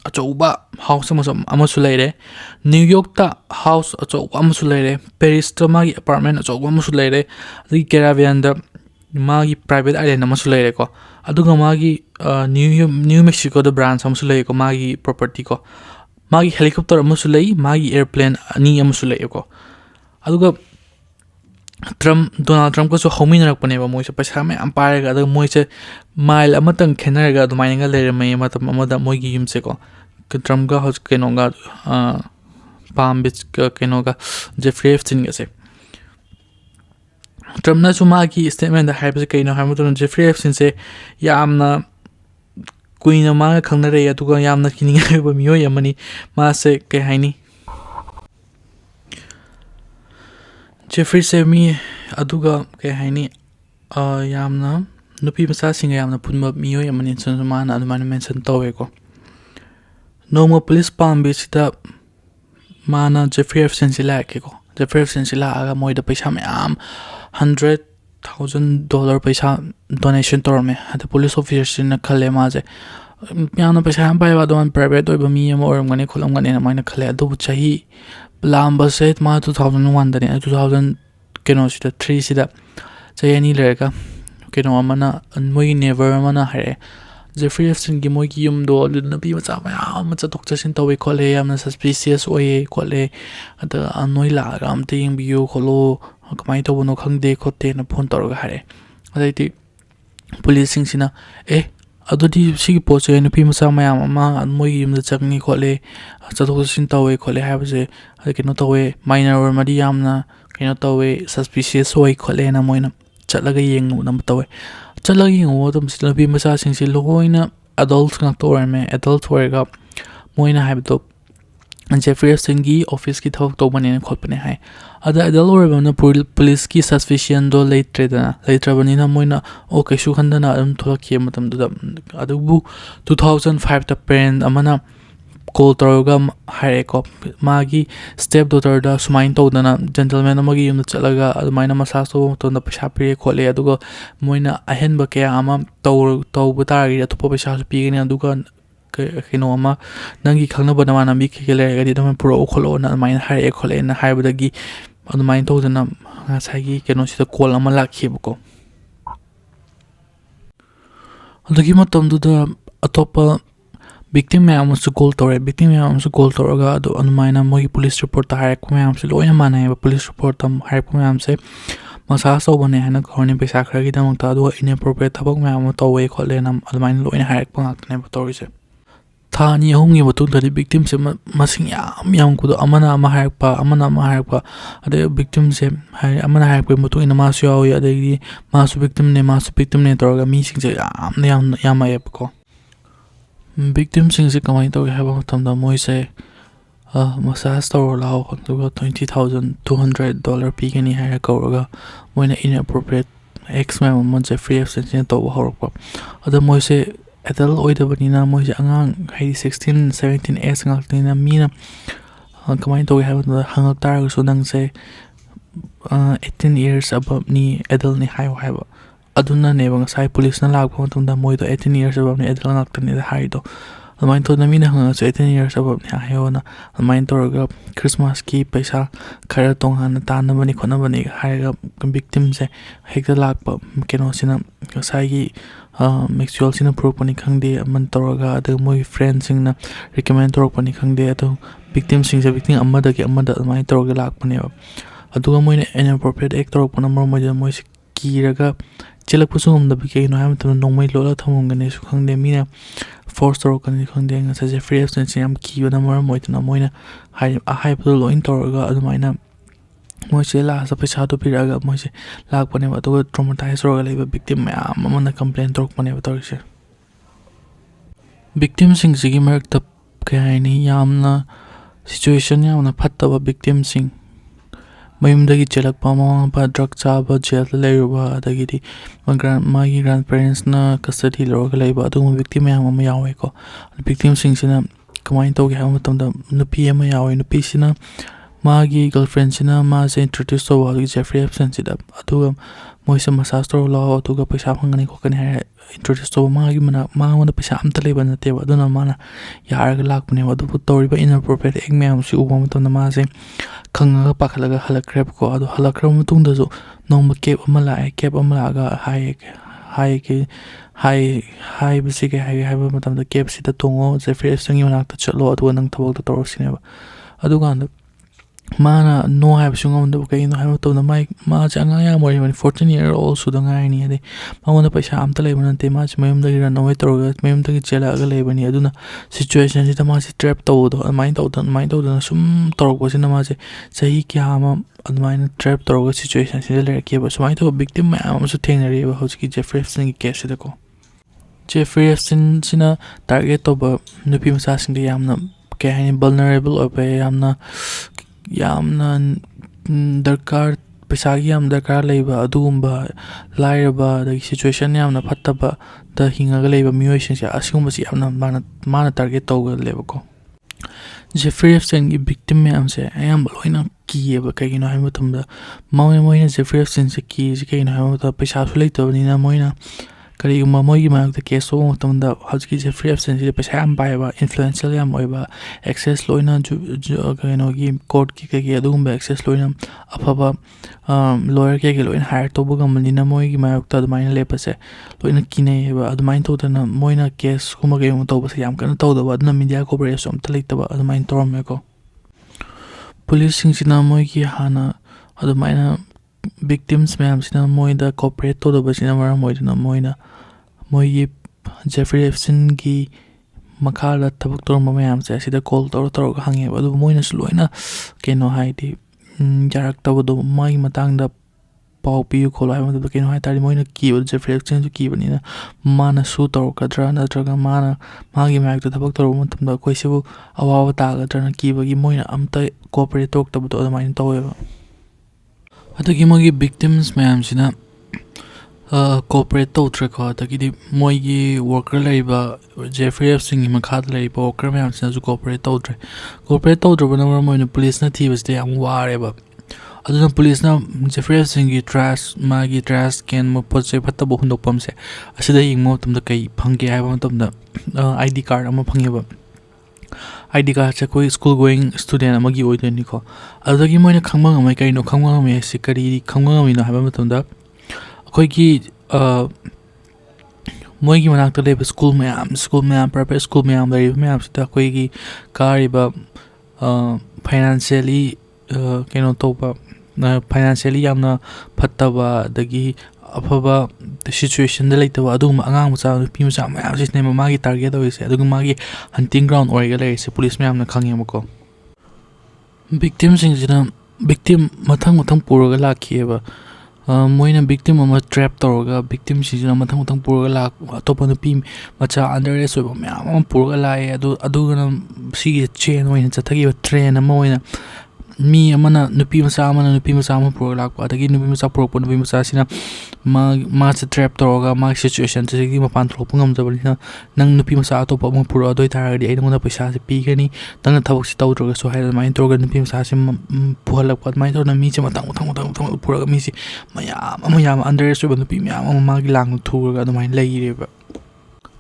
achouba house amasu leire New York ta house achouba amasu leire Paris ta magi apartment achouba amasu leire adi caravan da magi private island amasu leire ko aduga magi New Mexico da branch amasu leire ko magi property ko magi helicopter amasu lei magi airplane ani amasu leire ko aduga Donald Trump ko so hominarak paneba moise paisa me ampare ga moise mile amatang khenaraga dumainga leire mai matam amada moigi yumse ko Trump ga hos kenoga Palm Beach ka kenoga Jeffrey Epstein ga se Trump na sumagi statement da haibse kaino hamilton Jeffrey Epstein se yamna kuina ma khangnare atuga yamna kininga ba miyo yamani ma se ke haini Jeffrey se mi aduga ke haini yamna nupi masa singa yamna punma miyo yamani sunmana adumana mention tawe ko Noma police Palm Beach da mana Jeffrey Epstein sila ke ko Jeffrey Epstein sila aga moida paisa me $100,000 paisa donation torme the police officer na khale ma je yana paisa bai ba don private oi ba mi am or ngane kholam ngane na maina khale adu chahi lamba set ma 2001 da ne 2000 keno sida 3 sida chayani lereka keno amana moi never mana hare Jeffrey Epstein gi moi gi yum do nabi macha ba macha doctor sin tawe khole amna suspicious oye khole ada anoi la ram te ying biu kholo kamai to bono khangde khote na phone tor ga hare adaiti police sing sina adodi sigi poche nabi macha mayam ama moi gi yum da changni khole cha doctor sin tawe khole ha bje keno tawe minor madi yamna keno tawe suspicious oye khole na moina chalaga yeng na tawe chalagi ngo dum silabi masa sing si loina adults ngak to me adult werga moina habto Jeffrey Epstein gi office ki thok to bane khotpane hai ada adult werga na police ki suspicion do later bani na moina o kaishu khandana am tholaki matam du adu 2005 ta parent amana call toroga hare ko magi step daughter da sumain to dana gentleman amagi yum chalaga admaina masa so to na paisa pire khole aduga moina ahen ba kya ama to butari to paisa pi ni aduga kino ama nangi khangna bana na mi khele ga di dam pro kholo na main hare khole na haibadagi admain to dana sagi keno sita call ama lakhi ko adagi matam du da atopa victim mayam su goal tore victim mayam su goal toraga ado anumaina moi police report ta hire ko mayam se loina mana ba police report tam hire ko mayam se masa so bane hana khorni paisa khragi damang ta do inappropriate thabak mayam to we khole nam anumaina loina hire ko ngak ne ba tori se Thani ahumgi matungda victim se masing yam kudo amana ama harakpa ade victim se amana harakpa mutu ina masu yawi ade masu victim ne toraga mi sing se yam ayepko victim sing se kamai to have matamda moi se massage tawr lao khontuga $20,200 pigani hara kawraga moina inappropriate ex ma'am Jeffrey Epstein to horokpa ade moi se adult oidabanina moise angang haidi 16 17 age ngaktina mina kamai to have hangak taragusu nangse 18 years above ni adult ni haiba aduna neba ngasai police na lagpa matungda moido 18 years above ni adult ngaktani da haido amain to namina hanga 18 years above ni hayona amain to raga Christmas ki paisa khara tonghana tanabani khonabani haiga victim se hekta lagpa keno sina ngasai gi Maxwell sina propani khangde man toraga adu moi friends singna recommend toropani khangde adu victim sing se victim amada mai toraga lakpane aduga moina inappropriate act toropana moi moi kiraga chelakpusum da bike no ham tan nongmai lola thamungane su khangde mina force torokani khangde nga sa Jeffrey Epstein yam kiwana moitna moina hai pul loin toraga adu maina moise la sa paisa to piraga moise lakpane aduga traumatized roga leba victim mayam amana complaint torokpane torise victim sing sigi marakta kaini yamna situation yamna phattaba victim sing mayumdagi chelakpa mama drug chaba jail leiruba adagidi magi grandparents na custody loroga leiba adu victim yam ama yawe ko victim sing sina kamai to ge ha matamda nupi ama yawe nupi sina magi girlfriend sina ma se introduce to wa Jeffrey Epstein sida adu moise massage to law adu paisa phangani ko kani ha introduce to magi mana wona paisa amta leba na te aduna mana yaraga lakpane adu toriba inappropriate ekmam si uba matamda ma se khanga pakhalaga halakrep ko adu halakra mutungda jo nongma kep ama laga hai bisige hai matamda kep sida tongo Jeffrey Epstein yonakta chalo adu nang thabok ta torsineba adu ganda mana no have sungam do kai no have to the mic ma changa ya mori 14-year-old sudanga ni ade ma wona paisa amta lebana te ma mayam da ran away toroga mayam da chela ga lebani aduna situation sita ma si trap to do mind to sum torok sina ma se sahi kya ma admain trap toroga situation sida le ke ba sumai to victim ma am su thenari ba hoski Jeffrey Epstein ki case da ko Jeffrey Epstein sina target to ba nupi masa sing de yamna ke hani vulnerable or ba yamna darkar pesagi yam darkar leiba adugumba lairaba the situation yamna phattaba the hingaga leiba mioisin sia asugumba si yamna mana target tawga leba ko Jeffrey Epstein gi victim yam se ayam loina kiyeba kagino hay matumda moina Jeffrey Epstein se ki kagino hay matumda pesa su leitawni na moina kari moi gi mak the case so matumda hajki Jeffrey Epstein se pesa am baiba influential yam oiba access loina kagino gi court ki kagi adugumba access loina afaba lawyer ke loina hire to bugamani na moi gi mak ta maina lepase loina kine ba admain to na moina case kuma ge mo to ba yam kana to da na media coverage am taleitaba admain torom ko police sing sina moi gi hana admaina victims ma'am sina moida cooperate to the basina mara moida moina moi Jeffrey Epstein gi makala tabuk tor ma'am se sida call tor hange adu moina suloina keno haidi jarak tabudo mai matangda pau piu kholo ai madu keno hai tari moina ki Jeffrey Epstein ki banina mana su tor kadra na draga mana magi mak to tabuk tor matumda koisibu awawa ta ga drana ki bagi moina amta cooperate tok tabudo admain taweba adagi mogi victims ma'am sina cooperate to treko adagi moigi worker laiba Jeffrey Epstein gi makhad laiba worker ma'am sina su cooperate to bana moina police na thibas de am wareba aduna police na Jeffrey Epstein gi trash can mo poche phatta bo hundopam se asida ingmo tumda kai phangge haiba tumda ID card ama phangeba ID card se koi school going student amagi oideni ko adagi moina khangma ngamai kai no khangma ngamai se kari khangma ngamai no haba matumda koi gi moi gi manak to leba school mayam private school mayam dari mayam sita koi gi kariba financially keno toba financially yamna phattaba dagi afaba situation da leitaba aduguma angang macha nupi macha mayam sisne magi target oise aduguma magi hunting ground oiga leise police mayam na khangemo victim singina victim mathang puraga lakhieba moina victim ama trap toroga victim singina mathang puraga lak atopa nupi macha underage oiba mayam puraga lae adugana si chain oina chathagi train ama oina mi amana nupi macha ama puraga lakpa adagi nupi macha purokpa nupi macha sina ma trap toroga ma situation chigi mapan thokpa ngamjabani nang nupi macha atopa ama pura doi taradi ai ngona paisa se pigani tangna thabak si tawdroga so hai mai torga nupi macha se puhalakpa mai torna mi che matang puraga mi si mayam underage nupi mayam ama magi lang thuraga adumai leireba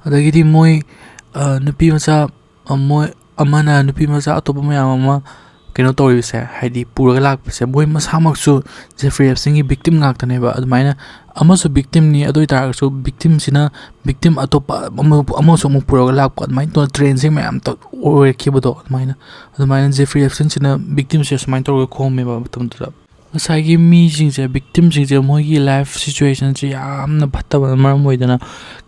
adagi di moi nupi macha moi amana nupi macha atopa mayam ama keno torise haidi puraga lakpase moi masamaksu Jeffrey Epstein gi victim ngaktaneba adumaina amasu victim ni adoi taragsu victim sina victim atopa amasu mu puraga lakpa adumaina to train sing mayam to ore kibodo adumaina Jeffrey Epstein sina victim se smain torga khomeba matamda ngasai mi singse victim singse moi gi life situation chi yamna bhattaba maram oidana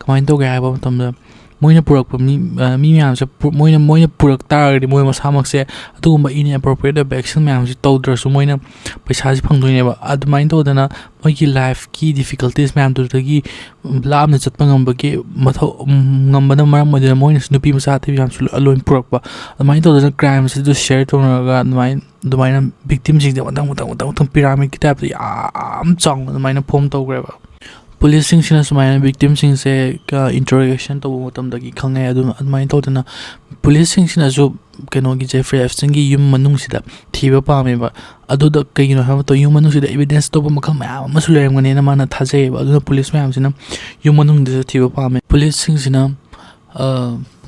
kamain to ga haiba matamda moina purak mi myam se moina purak taragdi moi masamak se adugumba inappropriate action myam se tawdrasu moina paisa se phangdoineba adumain tawdana moigi life ki difficulties myam tudagi lamna chatpa ngambagi mathau ngambana maram modena moina nupi masa the myam su aloin purakpa adumain tawdana crime se do share tonaga adumaina victim sing de matang pyramid ki type yam chang adumaina form tawgreba police sing sina sumai victim sing se ka interrogation to matam dagi khangai adumai tawdana police sing sina jo keno gi Jeffrey Epstein gi yum manung sida thiba pame ba aduda kaino ha to yum manung sida evidence to makhal ma masulem ngane na mana thajai ba aduna police mayam sina yum manung de thiba pame police sing sina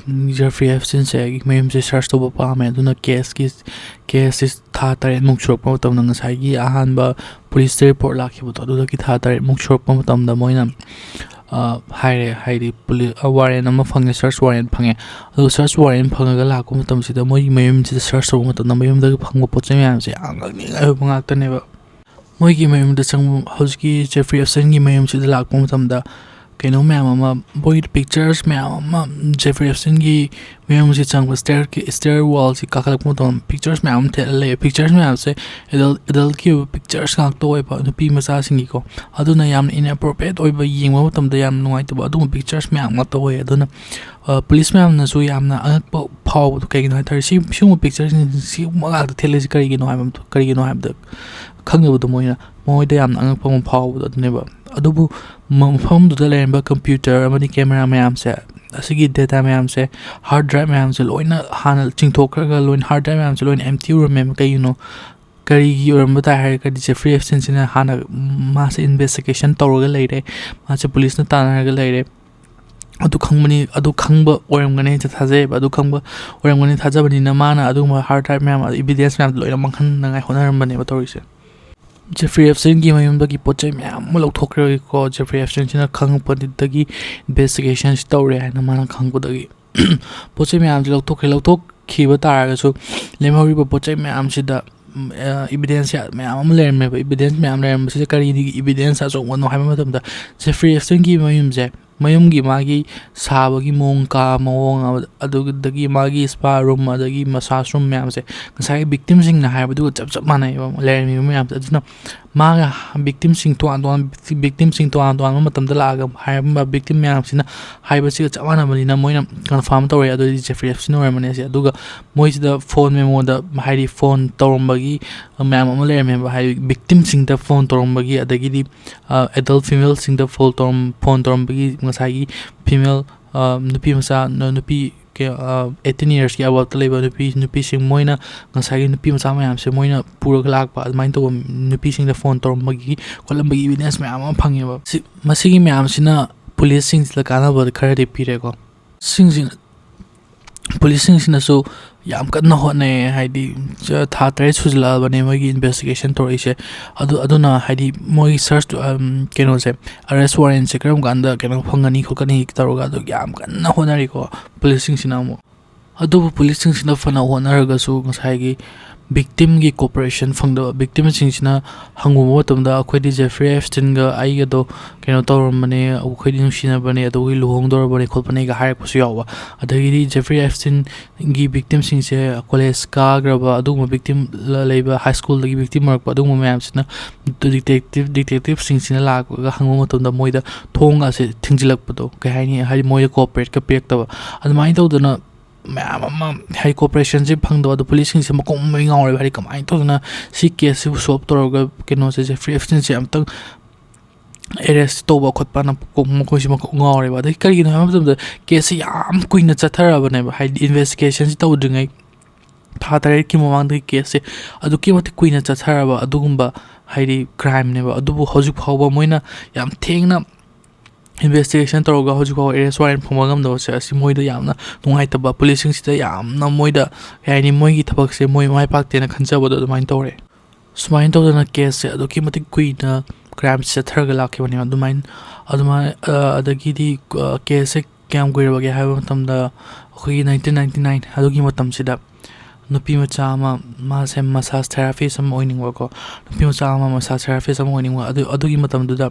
Jeffrey Epstein se mayam se search to pame aduna case is tha tare muk chok pa tam nang sai gi ahan ba police report lakhi bu to ki tha tare muk chok pa tam da moina hairi police warrant ama phange search warrant phange adu search warrant phangaga lakku matam sida moi mayam se search to matam na mayam da phangba poche mayam se angak ni ai bangak ta ne ba moi gi mayam da chang hauski Jeffrey Epstein gi mayam se lakku matam da keno mayam ama boy pictures mayam ama Jeffrey Epstein gi mayam se chang stair wall si kakalak mo ton pictures mayam le pictures mayam se adult ki pictures ngak to ba nupi macha singi ko aduna yam inappropriate oi ba yengwa matam da yam nuai to ba adu pictures mayam ngak to oi aduna police mayam na su yam na angak phaw to kai no thar si pictures si ma ga thele si kari gi no ham da khangbu do moina moi da yam angak phaw adune ba adubu mafam du da lemba computer amani camera mayam se asigi data mayam se hard drive mayam se loina hanal chingthokraga loin hard drive mayam se loin empty room kai kari gi oram ta har ka Jeffrey Epstein sina hana ma se investigation tawraga leire ma se police na tanaraga leire adu khangba oram gane thajai ba adu khangba oram gane thajabani na mana adu hard drive mayam evidence mayam loina manghan nangai honaram bane ba tawrise Jeffrey Epstein gi mayum dagi pochai myam mo lokthokre ko Jeffrey Epstein sina khangpa dagi investigation tawre na mana khangpa dagi pochai myam lokthok khiba taraga su lemhori ba pochai myam sida evidence ya myam lerme ba evidence myam lerme sida kari digi evidence a so no haima matam da Jeffrey Epstein gi mayum gi magi sabagi mongka mawong adugdagi magi spa room adagi massage room myam se ngasai victim sing na haibadu chap manai lermi myam aduna maga victim sing to andon matam da laga haiba victim myam sina haiba si chap mana bani na moina confirm tawre adu Jeffrey Epstein or mane se aduga moi da phone memo da hairi phone tawrambagi myam am lerme ba hai victim sing da phone tawrambagi adagi di adult female sing da phone tawrambagi ngasai female nupi masa nupi ke 18 years ki about labor nupi sing moina ngasai nupi masa mayam se moina pura lak pa main to nupi sing da phone tor magi kolambagi evidence mayam phange ba masigi mayam sina police sing la kana ba khare de pire ko sing police sing sina so yam kan na hone haidi tha tare chujla bane magi investigation tor ise aduna haidi moi search keno se arrest warrant se kram ganda keno phangani khokani taroga do yam kan na honari ko police sing sina mo adu police sing sina fana honaraga su ngasai gi victim gi cooperation fangda victim singsina hangumo tamda akhoi Jeffrey Epstein ga ai ga do keno tawramane akhoi nungsina bane ado gi luhong dor bane khopane ga hayak pusu yawa adagi Jeffrey Epstein gi victim singse college ka graba aduma victim leba high school gi victim mark aduma mayam sina detective singsina la ga hangumo tamda moida thong ase thingjilak pado ka haini hari moida cooperate ka pek tawa admai tawdana high cooperation se phangdo the police se makom mai ngaure bari kamai to na si case se solve toroga keno se Jeffrey Epstein se amtang arrest to ba khotpa na ko ko si makom ngaure ba dai kari na amtam case yam kuina chathara bane ba high investigation se to dingai tha tare ki mamang de case adu ki mate kuina chathara ba adugumba hairi crime ne ba adubu hojuk phawa moina yam thengna investigation toroga hoju ko arrest warrant phomagam do se asi moida yamna nungai taba police sida yamna moida yani moigi thabak se moi mai pak te na khancha bodo main tore smain to na case se ado ki mati kuina crime se tharga la ke bani adumain adagi di case kam goira bage ha matamda khoi 1999 adogi matam sida nupi macha ama ma se massage therapy sam oining wa ko nupi macha ama massage therapy sam oining wa adugi matam du da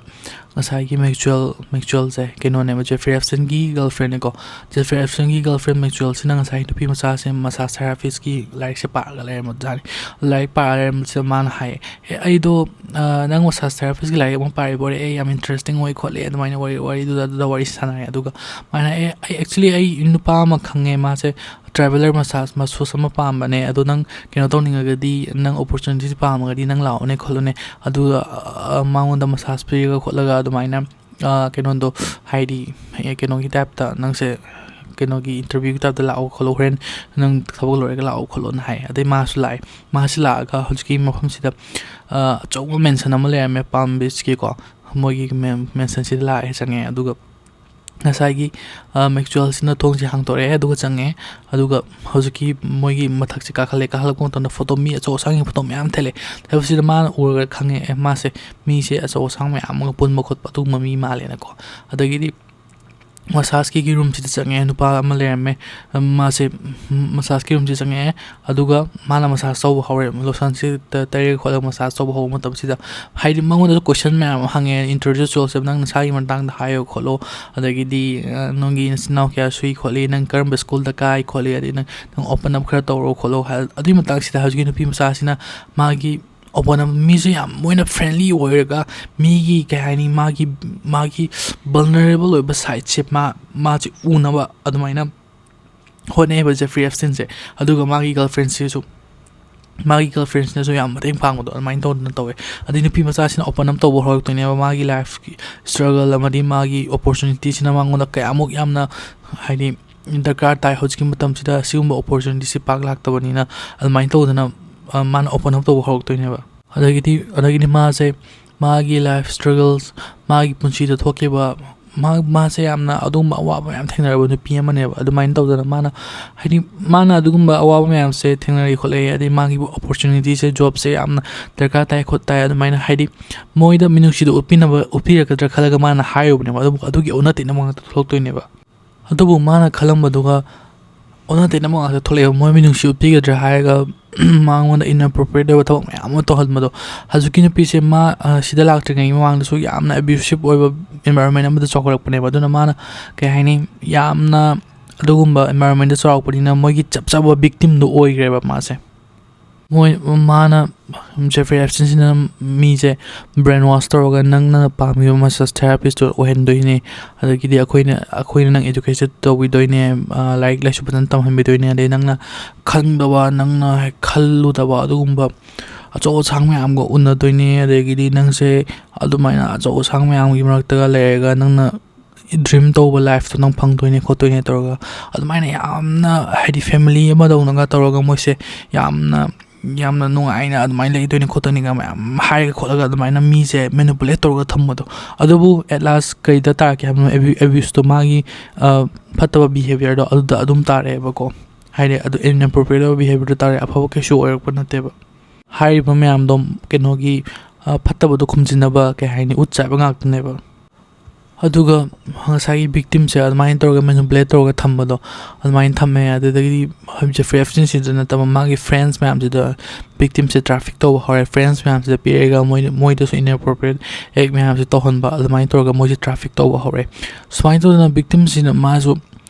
ngasai gi Maxwell se keno ne ma Jeffrey Epstein gi girlfriend ko Jeffrey Epstein gi girlfriend Maxwell sina ngasai nupi macha se massage therapist gi like se pa ga le ma jani like pa le se man hai ai do nang massage therapist gi like mo pare bore ai am interesting oi khole admaina wari du da wari sana aduga mana ai actually ai nupa ma khange ma se traveler massage masu sama pam bane adu nang keno tawninga gadi nang opportunity pam gadi nang lao ne kholone adu mangon da massage pe ga kholaga adu maina keno do haidi keno gi tap ta nang se keno gi interview tap da lao kholo hren nang thabok lore ga lao kholon hai adai ma su la ga hojki mafam sida chawma mention amale me pam beach ki ko mogi mention sida la he change adu ngasai Maxwell sina thong si hang tore aduga change aduga hojuki moigi mathak si ka khale ko ton photo mi acho sang photo myam thele thabsi man ur khange ma se mi se acho sang myam pun makhot patu mami male na ko adagi massage ki room si change nupa amale me ma se massage ki room si change aduga mala massage so hore losan si tare khola massage so ho matam si da haidi mangon question me hange introduce yourself nang sai mantang da hayo kholo adagi di nongi naw kya sui kholi nang karam school da kai kholi adi nang open up khara tawro kholo adi matang si da hajgi nupi massage sina magi open up museum moina friendly oirga migi kaini magi vulnerable oiba side chip ma chi unaba adumaina hone ba Jeffrey Epstein se aduga magi girlfriend se so magi girlfriends ne so yam mateng pangdo main to na tawe adi nupi macha sina open up to bo hok to ne magi life struggle amadi magi opportunity sina mangona kay amuk yamna haini dakar tai hojki matam sida siumba opportunity si pak lak tabani na almain to na man open up to hok to ne ba adagi ma se magi life struggles magi punchi da thoke ba ma se amna adum awa yam thengna ba nupi amane ba adumain to da mana haini mana adugumba awa yam se thengna ri khole adi magi opportunity se job se amna darka tai khot tai adumaina haidi moida minusi do upira ka khalaga mana hayo ne ba adugi onati na ma thok to ne ba adubu mana khalam baduga onate na ma thole mo minusi upiga dra haga mangon inappropriate wa thok mayam to halmado hazuki ne pise ma sida lak tringai mang so yamna abusive oiba environment amada chokolak pane baduna mana ke haini yamna adugumba environment da chawak padina mogi chapchaba victim do oigre ba ma se moi mana Jeffrey Epstein sina mi je brainwash toroga nangna pami massage therapist to ohen doine adagi di akoina nang educated to we doine like la supan tam han doine ade nangna khangdawa nangna khallu dawa adugumba acho sang mayam go unna doine adagi di nang se adumaina acho sang mayam gi marakta lega nangna dream to life to nang phang doine khotoine toroga adumaina yamna haidi family ama do nanga toroga moise yamna nungaina adumaina lei doine khotoni ga mayam hai kholaga adumaina mi je manipulate toroga thammodo adubu at last kaida ta ke ham abuse to magi phataba behavior do adum tare ba ko haide adu inappropriate behavior tare afabo ke show oyak panate ba hai ba mayam dom kenogi phataba do khumjinaba ke haini utcha ba ngak ne ba ꯑꯗꯨꯒ ꯉꯁꯥꯏꯒꯤ ꯚꯤꯛꯇꯤꯝꯁꯦ ꯑꯗꯨꯃꯥꯏꯅ ꯇꯧꯔꯒ ꯃꯦꯅꯤꯄꯨꯂꯦꯠ ꯇꯧꯔꯒ ꯊꯝꯕꯗꯣ ꯑꯗꯨꯃꯥꯏꯅ ꯊꯝꯃꯦ ꯑꯗꯨꯗꯒꯤꯗꯤ ꯖꯦꯐ꯭ꯔꯤ ꯑꯦꯞꯁꯇꯤꯟꯁꯤꯗ ꯅꯠꯇꯕ ꯃꯥꯒꯤ ꯐ꯭ꯔꯦꯟड्स ꯃꯌꯥꯝꯁꯤꯗ ꯚꯤꯛꯇꯤꯝꯁꯦ ꯇ꯭ꯔꯥꯐꯤꯛ ꯇꯧꯕ ꯍꯧꯔꯦ ꯐ꯭ꯔꯦꯟड्स ꯃꯌꯥꯝꯁꯤꯗ ꯄꯤꯔꯒ ꯃꯣꯏꯗꯁꯨ ꯏꯟꯑꯦꯄ꯭ꯔꯣꯄ꯭ꯔꯤꯌꯦꯠ ꯑꯦꯛ ꯃꯌꯥꯝꯁꯦ ꯇꯧꯍꯟꯕ ꯑꯗꯨꯃꯥꯏꯅ ꯇꯧꯔꯒ ꯃꯣꯏꯁꯦ ꯇ꯭ꯔꯥꯐꯤꯛ ꯇꯧꯕ ꯍꯧꯔꯦ ꯁꯨꯃꯥꯏꯅ ꯇꯧꯗꯅ ꯚꯤꯛꯇꯤꯝꯁꯤꯅ ꯃꯥꯁꯨ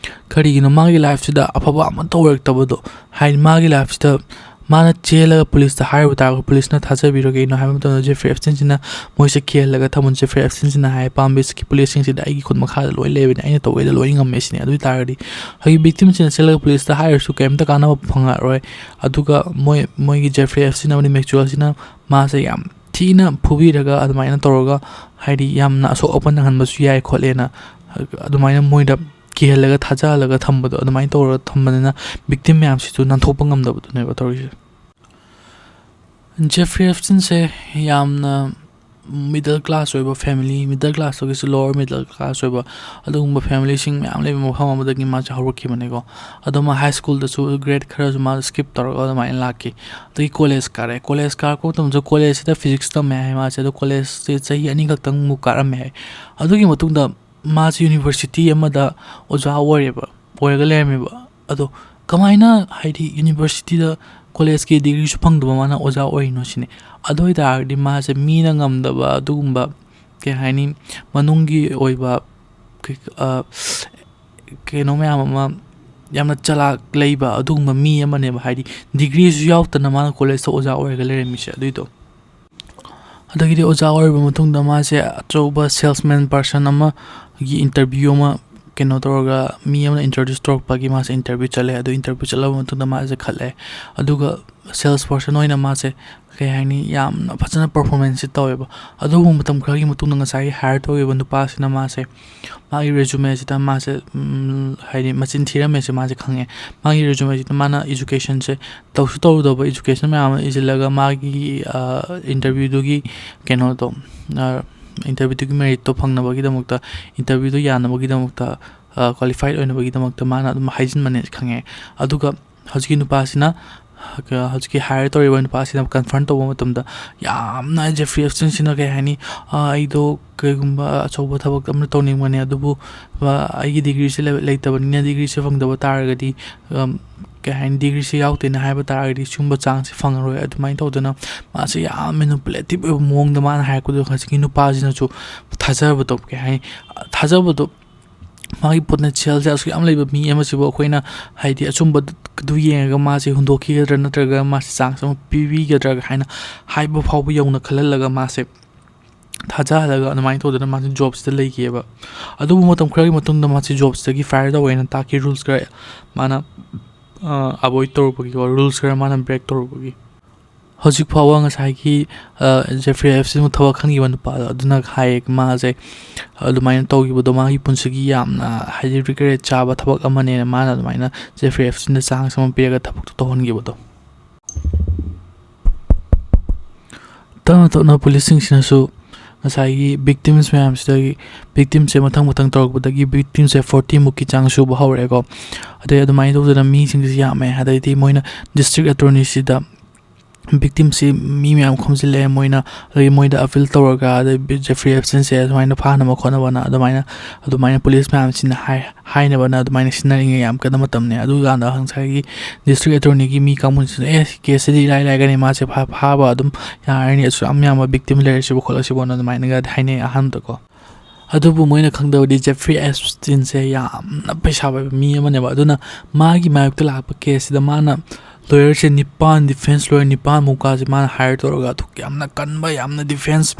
ꯀꯔꯤꯒꯤꯅꯣ ꯃꯥꯒꯤ ꯂꯥꯏꯐꯁꯤꯗ ꯑꯐꯕ ꯑꯃꯠꯇ ꯑꯣꯏꯔꯛꯇꯕꯗꯣ ꯍꯥꯏꯗꯤ ꯃꯥꯒꯤ ꯂꯥꯏꯐꯁꯤꯗ ꯃꯥꯅ ꯆꯦꯜꯂꯒ ꯄꯨꯂꯤꯁꯇ ꯍꯥꯏꯔꯨꯕ ꯇꯥꯔꯒ ꯄꯨꯂꯤꯁꯅ ꯊꯥꯖꯕꯤꯔꯣꯏ ꯍꯥꯏꯕ ꯃꯇꯝꯗ ꯖꯦꯐ꯭ꯔꯤ ꯑꯦꯞꯁꯇꯤꯟꯁꯤꯅ ꯃꯣꯏꯁꯦ ꯀꯤꯍꯜꯂꯒ ꯊꯝꯃꯨ ꯖꯦꯐ꯭ꯔꯤ ꯑꯦꯞꯁꯇꯤꯟꯁꯤꯅ ꯍꯥꯏ ꯄꯥꯝꯕꯤꯁꯀꯤ ꯄꯨꯂꯤꯁꯁꯤꯡꯁꯤꯗ ꯑꯩꯒꯤ ꯈꯨꯠ ꯃꯈꯥꯗ ꯂꯣꯏ ꯂꯩꯕꯅꯤ ꯑꯩꯅ ꯇꯧꯒꯦꯗ ꯂꯣꯏ ꯉꯝꯃꯦ ꯁꯤꯅꯤ ꯑꯗꯨ ꯑꯣꯏ ꯇꯥꯔꯒꯗꯤ ꯍꯧꯖꯤꯛ ꯚꯤꯛꯇꯤꯝꯁꯤꯅ ꯆꯦꯜꯂꯒ ꯄꯨꯂꯤꯁꯇ ꯍꯥꯏꯔꯁꯨ ꯀꯩꯝꯇ ꯀꯥꯟꯅꯕ ꯐꯪꯉꯔꯣꯏ ꯑꯗꯨꯒ ꯃꯣꯏꯒꯤ ꯖꯦꯐ꯭ꯔꯤ ꯑꯦꯞꯁꯇꯤꯟ ꯑꯃꯗꯤ ꯃꯦꯛꯆꯨꯋꯦꯜꯁꯤꯅ ꯃꯥꯁꯦ ꯌꯥꯝ ꯊꯤꯅ ꯐꯨꯕꯤꯔꯒ ꯑꯗꯨꯃꯥꯏꯅ ꯇꯧꯔꯒ ꯍꯥꯏꯗꯤ ꯌꯥꯝꯅ ꯑꯁꯣꯛ ꯑꯄꯟ ꯅꯪꯍꯟꯕꯁꯨ ꯌꯥꯏ ꯈꯣꯠꯂꯦꯅ ꯑꯗꯨꯃꯥꯏꯅ ꯃꯣꯏꯗ ꯀꯤꯍꯜꯂꯒ ꯊꯥꯖꯍꯜꯂꯒ ꯊꯝꯕꯗꯣ ꯑꯗꯨꯃꯥꯏꯅ ꯇꯧꯔꯒ ꯊꯝꯕꯅꯤꯅ ꯚꯤꯛꯇꯤꯝ ꯃꯌꯥꯝꯁꯤꯁꯨ ꯅꯥꯟꯊꯣꯛꯄ ꯉꯝꯗꯕꯗꯨꯅꯦꯕ ꯇꯧꯔꯤꯁꯦ ꯖꯦꯐ꯭ꯔꯤ ꯑꯦꯞꯁꯇꯤꯟꯁꯦ ꯌꯥꯝꯅ ꯃꯤꯗꯜ ꯀ꯭ꯂꯥꯁ ꯑꯣꯏꯕ ꯐꯦꯃꯤꯂꯤ ꯃꯤꯗꯜ ꯀ꯭ꯂꯥꯁꯇꯒꯤꯁꯨ ꯂꯣꯋꯔ ꯃꯤꯗꯜ ꯀ꯭ꯂꯥꯁ ꯑꯣꯏꯕ ꯑꯗꯨꯒꯨꯝꯕ ꯐꯦꯃꯤꯂꯤꯁꯤꯡ ꯃꯌꯥꯝ ꯂꯩꯕ ꯃꯐꯝ ꯑꯃꯗꯒꯤ ꯃꯥꯁꯦ ꯍꯧꯔꯛꯈꯤꯕꯅꯦꯀꯣ ꯑꯗꯣ ꯃꯥ ꯍꯥꯏ ꯁ꯭ꯀꯨꯜꯗꯁꯨ ꯒ꯭ꯔꯦꯗ ꯈꯔꯁꯨ ꯃꯥ ꯁ꯭ꯀꯤꯞ ꯇꯧꯔꯒ ꯑꯗꯨꯃꯥꯏꯅ ꯂꯥꯛꯈꯤ ꯑꯗꯒꯤ ꯀꯣꯂꯦꯖ ꯀꯥꯔꯛꯄ ꯃꯇꯝꯗꯁꯨ ꯀꯣꯂꯦꯖꯁꯤꯗ ꯐꯤꯖꯤꯛꯁ ꯇꯝꯃꯦ ꯍꯥꯏ ꯃꯥꯁꯦ ꯑꯗꯣ ꯀꯣꯂꯦꯖꯁꯦ ꯆꯍꯤ 2 ꯈꯛꯇꯪꯃꯨꯛ ꯀꯥꯔꯝꯃꯦ ꯍꯥꯏ ꯑꯗꯨꯒꯤ ꯃꯇꯨꯡꯗ ꯃꯥꯁꯦ ꯌꯨꯅꯤꯚꯔꯁꯤꯇꯤ ꯑꯃꯗ ꯑꯣꯖꯥ ꯑꯣꯏꯔꯒ ꯂꯩꯔꯝꯃꯦꯕ ꯑꯗꯣ ꯀꯃꯥꯏꯅ ꯍꯥꯏꯗꯤ ꯌꯨꯅꯤꯚꯔꯁꯤꯇꯤꯗ ꯀꯣꯂꯦꯖꯀꯤ ꯗꯤꯒ꯭ꯔꯤꯁꯨ ꯐꯪꯗꯕ ꯃꯥꯅ ꯑꯣꯖꯥ ꯑꯣꯏꯔꯤꯅꯣ ꯁꯤꯅꯤ ꯑꯗꯨ ꯑꯣꯏꯇꯥꯔꯒꯗꯤ ꯃꯥꯁꯦ ꯃꯤꯅ ꯉꯝꯗꯕ ꯑꯗꯨꯒꯨꯝꯕ ꯀꯩ ꯍꯥꯏꯅꯤ ꯃꯅꯨꯡꯒꯤ ꯑꯣꯏꯕ ꯀꯩꯅꯣ ꯃꯌꯥꯝ ꯑꯃ ꯌꯥꯝꯅ ꯆꯂꯥꯛ ꯂꯩꯕ ꯑꯗꯨꯒꯨꯝꯕ ꯃꯤ ꯑꯃꯅꯦꯕ ꯍꯥꯏꯗꯤ ꯗꯤꯒ꯭ꯔꯤꯁꯨ ꯌꯥꯎꯗꯅ ꯃꯥꯅ ꯀꯣꯂꯦꯖꯇ ꯑꯣꯖꯥ ꯑꯣꯏꯔꯒ ꯂꯩꯔꯝꯃꯤꯁꯦ ꯑꯗꯨꯏꯗꯣ ꯑꯗꯒꯤꯗꯤ ꯑꯣꯖꯥ ꯑꯣꯏꯔꯕ ꯃꯇꯨꯡꯗ ꯃꯥꯁꯦ ꯑꯆꯧꯕ ꯁꯦꯜꯁꯃꯦꯟ ꯄꯥꯔꯁꯟ ꯑꯃꯒꯤ ꯏꯟꯇꯔꯚ꯭ꯌꯨ ꯑꯃ ꯀꯩꯅꯣ ꯇꯧꯔꯒ ꯃꯤ ꯑꯃꯅ ꯏꯟꯇ꯭ꯔꯣꯗ꯭ꯌꯨꯁ ꯇꯧꯔꯛꯄꯒꯤ ꯃꯥꯁꯦ ꯏꯟꯇꯔꯚ꯭ꯌꯨ ꯆꯠꯂꯦ ꯑꯗꯨ ꯏꯟꯇꯔꯚ꯭ꯌꯨ ꯆꯠꯂꯕ ꯃꯇꯨꯡꯗ ꯃꯥꯁꯦ ꯈꯜꯂꯦ ꯑꯗꯨꯒ ꯁꯦꯜꯁ ꯄꯥꯔꯁꯟ ꯑꯣꯏꯅ ꯃꯥꯁꯦ ꯀꯩ ꯍꯥꯏꯅꯤ ꯌꯥꯝꯅ ꯐꯖꯅ ꯄꯔꯐꯣꯔꯃꯦꯟꯁꯁꯦ ꯇꯧꯋꯦꯕ ꯑꯗꯨꯕꯨ ꯃꯇꯝ ꯈꯔꯒꯤ ꯃꯇꯨꯡꯗ ꯉꯁꯥꯏꯒꯤ ꯍꯥꯌꯔ ꯇꯧꯈꯤꯕ ꯅꯨꯄꯥꯁꯤꯅ ꯃꯥꯁꯦ ꯃꯥꯒꯤ ꯔꯦꯖꯨꯃꯦꯁꯤꯗ ꯃꯥꯁꯦ ꯍꯥꯏꯗꯤ ꯃꯆꯤꯟ ꯊꯤꯔꯝꯃꯦꯁꯦ ꯃꯥꯁꯦ ꯈꯪꯉꯦ ꯃꯥꯒꯤ ꯔꯦꯖꯨꯃꯦꯁꯤꯗ ꯃꯥꯅ ꯏꯖꯨꯀꯦꯁꯟꯁꯦ ꯇꯧꯁꯨ ꯇꯧꯔꯨꯗꯕ ꯏꯖꯨꯀꯦꯁꯟ ꯃꯌꯥꯝ ꯑꯃ ꯏꯁꯤꯜꯂꯒ ꯃꯥꯒꯤ ꯏꯟꯇꯔꯚ꯭ꯌꯨꯗꯨꯒꯤ ꯀꯩꯅꯣꯗꯣ ꯏꯟꯇꯔꯚ꯭ꯌꯨꯗꯨꯒꯤ ꯃꯦꯔꯤꯠꯇꯣ ꯐꯪꯅꯕꯒꯤꯗꯃꯛꯇ ꯏꯟꯇꯔꯚ꯭ꯌꯨꯗꯣ ꯌꯥꯅꯕꯒꯤꯗꯃꯛꯇ ꯀ꯭ꯋꯥꯂꯤꯐꯥꯏꯠ ꯑꯣꯏꯅꯕꯒꯤꯗꯃꯛꯇ ꯃꯥꯅ ꯑꯗꯨꯝ ꯍꯥꯏꯖꯤꯟꯕꯅꯦ ꯈꯪꯉꯦ ꯑꯗꯨꯒ ꯍꯧꯖꯤꯛꯀꯤ ꯅꯨꯄꯥꯁꯤꯅ ꯍꯧꯖꯤꯛꯀꯤ ꯍꯥꯌꯔ ꯇꯧꯔꯤꯕ ꯅꯨꯄꯥꯁꯤꯅ ꯀꯟꯐꯔꯟ ꯇꯧꯕ ꯃꯇꯝꯗ ꯌꯥꯝꯅ ꯖꯦꯐ꯭ꯔꯤ ꯑꯦꯞꯁꯇꯤꯟꯁꯤꯅ ꯀꯩ ꯍꯥꯏꯅꯤ ꯑꯩꯗꯣ ꯀꯩꯒꯨꯝꯕ ꯑꯆꯧꯕ ꯊꯕꯛ ꯑꯃ ꯇꯧꯅꯤꯡꯕꯅꯦ ꯑꯗꯨꯕꯨ ꯑꯩꯒꯤ ꯗꯤꯒ꯭ꯔꯤꯁꯦ ꯂꯩꯇꯕꯅꯤꯅ ꯗꯤꯒ꯭ꯔꯤꯁꯦ ꯐꯪꯗꯕ ꯇꯥꯔꯒꯗꯤ ꯀꯩ ꯍꯥꯏꯅꯤ ꯗꯤꯒ꯭ꯔꯤꯁꯦ ꯌꯥꯎꯗꯦꯅ ꯍꯥꯏꯕ ꯇꯥꯔꯒꯗꯤ ꯁꯤꯒꯨꯝꯕ ꯆꯥꯡꯁꯦ ꯐꯪꯉꯔꯣꯏ ꯑꯗꯨꯃꯥꯏꯅ ꯇꯧꯗꯅ ꯃꯥꯁꯦ ꯌꯥꯝ ꯃꯦꯅꯤꯄꯨꯂꯦꯇꯤꯞ ꯑꯣꯏꯕ ꯃꯑꯣꯡꯗ ꯃꯥꯅ ꯍꯥꯏꯔꯛꯄꯗꯣ ꯍꯧꯖꯤꯛꯀꯤ ꯅꯨꯄꯥꯁꯤꯅꯁꯨ ꯊꯥꯖꯕꯗꯣ ꯀꯩ ꯍꯥꯏꯅꯤ ꯊꯥꯖꯕꯗꯣ ꯃꯥꯒꯤ ꯄꯣꯇꯦꯟꯁꯤꯌꯦꯜꯁꯦ ꯑꯁꯨꯛ ꯌꯥꯝ ꯂꯩꯕ ꯃꯤ ꯑꯃꯁꯤꯕꯨ ꯑꯩꯈꯣꯏꯅ ꯍꯥꯏꯗꯤ ꯑꯆꯨꯝꯕꯗꯨ ꯌꯦꯡꯉꯒ ꯃꯥꯁꯦ ꯍꯨꯟꯗꯣꯛꯈꯤꯒꯗ꯭ꯔꯥ ꯅꯠꯇ꯭ꯔꯒ ꯃꯥꯁꯦ ꯆꯥꯟꯁ ꯑꯃ ꯄꯤꯕꯤꯒꯗ꯭ꯔꯥ ꯍꯥꯏꯅ ꯍꯥꯏꯕ ꯐꯥꯎꯕ ꯌꯧꯅ ꯈꯜꯍꯜꯂꯒ ꯃꯥꯁꯦ ꯊꯥꯖꯍꯜꯂꯒ ꯑꯗꯨꯃꯥꯏꯅ ꯇꯧꯗꯅ ꯃꯥꯁꯦ ꯖꯣꯕꯁꯤꯗ ꯂꯩꯈꯤꯑꯕ ꯑꯗꯨꯕꯨ ꯃꯇꯝ ꯈꯔꯒꯤ ꯃꯇꯨꯡꯗ ꯃꯥꯁꯦ ꯖꯣꯕꯁꯤꯗꯒꯤ ꯐꯥꯌꯔ ꯇꯧꯋꯦꯅ ꯇꯥꯛꯈꯤ ꯔꯨꯜꯁ ꯈꯔ ꯃꯥꯅ ꯑꯚꯣꯏꯗ ꯇꯧꯔꯨꯕꯒꯤꯀꯣ ꯔꯨꯜꯁ ꯈꯔ ꯃꯥꯅ ꯕ꯭ꯔꯦꯛ ꯇꯧꯔꯨꯕꯒꯤ ꯍꯧꯖꯤꯛ ꯐꯥꯎꯕ ꯉꯁꯥꯏꯒꯤ ꯖꯦꯐ꯭ꯔꯤ ꯑꯦꯞꯁꯇꯤꯟꯕꯨ ꯊꯕꯛ ꯈꯟꯈꯤꯕ ꯅꯨꯄꯥꯗꯣ ꯑꯗꯨꯅ ꯍꯥꯏꯌꯦ ꯃꯥꯁꯦ ꯑꯗꯨꯃꯥꯏꯅ ꯇꯧꯈꯤꯕꯗꯣ ꯃꯥꯒꯤ ꯄꯨꯟꯁꯤꯒꯤ ꯌꯥꯝꯅ ꯍꯥꯏꯗꯤ ꯔꯤꯒ꯭ꯔꯦꯠ ꯆꯥꯕ ꯊꯕꯛ ꯑꯃꯅꯦꯅ ꯃꯥꯅ ꯑꯗꯨꯃꯥꯏꯅ ꯖꯦꯐ꯭ꯔꯤ ꯑꯦꯞꯁꯇꯤꯟꯗ ꯆꯥꯟꯁ ꯑꯃ ꯄꯤꯔꯒ ꯊꯕꯛꯇꯣ ꯇꯧꯍꯟꯈꯤꯕꯗꯣ ꯇꯞꯅ ꯇꯞꯅ ꯄꯨꯂꯤꯁꯁꯤꯡꯁꯤꯅꯁꯨ ꯉꯁꯥꯏꯒꯤ ꯚꯤꯛꯇꯤꯝꯁ ꯃꯌꯥꯝꯁꯤꯗꯒꯤ ꯚꯤꯛꯇꯤꯝꯁꯦ ꯃꯊꯪ ꯇꯧꯔꯛꯄꯗꯒꯤ ꯚꯤꯛꯇꯤꯝꯁꯦ 40 ꯆꯥꯡ ꯁꯨꯕ ꯍꯧꯔꯛꯑꯦꯀꯣ ꯑꯗꯩ ꯑꯗꯨꯃꯥꯏꯅ ꯇꯧꯗꯅ ꯃꯤꯁꯤꯡꯁꯦ ꯌꯥꯝꯃꯦ ꯑꯗꯩꯗꯤ ꯃꯣꯏꯅ ꯗꯤꯁꯇ꯭ꯔꯤꯛ ꯑꯦꯇꯣꯔꯅꯤꯁꯤꯗ ꯚꯤꯛꯇꯤꯝꯁꯤ ꯃꯤ ꯃꯌꯥꯝ ꯈꯣꯝꯖꯤꯜꯂꯛꯑꯦ ꯃꯣꯏꯅ ꯑꯗꯒꯤ ꯃꯣꯏꯗ ꯑꯄꯤꯜ ꯇꯧꯔꯒ ꯑꯗꯩ ꯖꯦꯐ꯭ꯔꯤ ꯑꯦꯞꯁꯇꯤꯟꯁꯦ ꯑꯗꯨꯃꯥꯏꯅ ꯐꯥꯅꯕ ꯈꯣꯠꯅꯕꯅ ꯑꯗꯨꯃꯥꯏꯅ ꯄꯨꯂꯤꯁ ꯃꯌꯥꯝꯁꯤꯅ ꯍꯥꯏꯅꯕꯅ ꯑꯗꯨꯃꯥꯏꯅ ꯁꯤꯟꯅꯔꯤꯉꯩ ꯌꯥꯝ ꯀꯟꯅ ꯃꯇꯝꯅꯦ ꯑꯗꯨꯀꯥꯟꯗ ꯉꯁꯥꯏꯒꯤ ꯗꯤꯁꯇ꯭ꯔꯤꯛ ꯑꯦꯇꯣꯔꯅꯤꯒꯤ ꯃꯤ ꯀꯥꯡꯕꯨꯁꯤꯅ ꯀꯦꯁꯁꯤꯗꯤ ꯏꯔꯥꯏ ꯂꯥꯏꯒꯅꯤ ꯃꯥꯁꯦ ꯐꯥꯕ ꯑꯗꯨꯝ ꯌꯥꯔꯅꯤ ꯑꯁꯨꯛ ꯌꯥꯝꯕ ꯚꯤꯛꯇꯤꯝ ꯂꯩꯔꯁꯤꯕꯨ ꯈꯣꯠꯂꯁꯤꯕꯨꯅ ꯑꯗꯨꯃꯥꯏꯅꯒ ꯍꯥꯏꯅꯩ ꯑꯍꯥꯟꯕꯗꯀꯣ ꯑꯗꯨꯕꯨ ꯃꯣꯏꯅ ꯈꯪꯗꯕꯗꯤ ꯖꯦꯐ꯭ꯔꯤ ꯑꯦꯞꯁꯇꯤꯟꯁꯦ ꯌꯥꯝꯅ ꯄꯩꯁꯥ ꯄꯥꯏꯕ ꯃꯤ ꯑꯃꯅꯦꯕ ꯑꯗꯨꯅ ꯃꯥꯒꯤ ꯃꯥꯌꯣꯛꯇ ꯂꯥꯛꯄ ꯀꯦꯁꯁꯤꯗ ꯃꯥꯅ ꯂꯣꯌꯔꯁꯦ 9 ꯗꯤꯐꯦꯟꯁ ꯂꯣꯌꯔ 9 ꯃꯨꯛꯀꯥꯁꯦ ꯃꯥꯅ ꯍꯥꯌꯔ ꯇꯧꯔꯒ ꯑꯗꯨꯛ ꯌꯥꯝꯅ ꯀꯟꯕ ꯌꯥꯝꯅ ꯗꯤꯐꯦꯟꯁ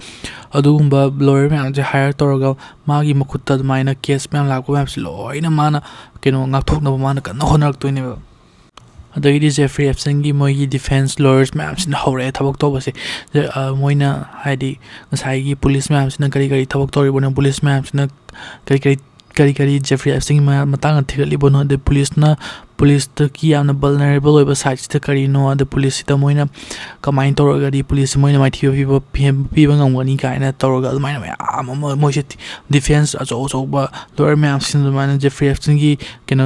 ꯑꯗꯨꯒꯨꯝꯕ ꯂꯣꯌꯔ ꯃꯌꯥꯝꯁꯦ ꯍꯥꯌꯔ ꯇꯧꯔꯒ ꯃꯥꯒꯤ ꯃꯈꯨꯠꯇ ꯑꯗꯨꯃꯥꯏꯅ ꯀꯦꯁ ꯃꯌꯥꯝ ꯂꯥꯛꯄ ꯃꯌꯥꯝꯁꯦ ꯂꯣꯏꯅ ꯃꯥꯅ ꯉꯥꯛꯊꯣꯛꯅꯕ ꯃꯥꯅ ꯀꯟꯅ ꯍꯣꯠꯅꯔꯛꯇꯣꯏꯅꯦꯕ ꯑꯗꯒꯤꯗꯤ ꯖꯦꯐ꯭ꯔꯤ ꯑꯦꯞꯁꯇꯤꯟꯒꯤ ꯃꯣꯏꯒꯤ ꯗꯤꯐꯦꯟꯁ ꯂꯣꯌꯔꯁ ꯃꯌꯥꯝꯁꯤꯅ ꯍꯧꯔꯛꯑꯦ ꯊꯕꯛ ꯇꯧꯕꯁꯦ ꯃꯣꯏꯅ ꯍꯥꯏꯗꯤ ꯉꯁꯥꯏꯒꯤ ꯄꯨꯂꯤꯁ ꯃꯌꯥꯝꯁꯤꯅ ꯀꯔꯤꯊꯕꯛ ꯇꯧꯔꯤꯕꯅꯣ ꯄꯨꯂꯤꯁ ꯃꯌꯥꯝꯁꯤꯅ ꯀꯔꯤ ꯖꯦꯐ꯭ꯔꯤ ꯑꯦꯞꯁꯇꯤꯟꯒꯤ ꯃꯇꯥꯡꯗ ꯊꯤꯒꯠꯂꯤꯕꯅꯣ ꯑꯗꯩ ꯄꯨꯂꯤꯁꯇꯒꯤ ꯌꯥꯝꯅ ꯚꯜꯅꯔꯦꯕꯜ ꯑꯣꯏꯕ ꯁꯥꯏꯠꯁꯤꯗ ꯀꯔꯤꯅꯣ ꯑꯗꯩ ꯄꯨꯂꯤꯁꯁꯤꯗ ꯃꯣꯏꯅ ꯀꯃꯥꯏꯅ ꯇꯧꯔꯒꯗꯤ ꯄꯨꯂꯤꯁꯁꯤ ꯃꯣꯏꯅ ꯃꯥꯏꯊꯤꯕ ꯄꯤꯕ ꯉꯝꯒꯅꯤ ꯀꯥꯏꯅ ꯇꯧꯔꯒ ꯑꯗꯨꯃꯥꯏꯅ ꯃꯌꯥꯝ ꯑꯃ ꯃꯣꯏꯁꯦ ꯗꯤꯐꯦꯟꯁ ꯑꯆꯧꯕ ꯂꯣꯌꯔ ꯃꯌꯥꯝꯁꯤꯅ ꯑꯗꯨꯃꯥꯏꯅ ꯖꯦꯐ꯭ꯔꯤ ꯑꯦꯞꯁꯇꯤꯟꯒꯤ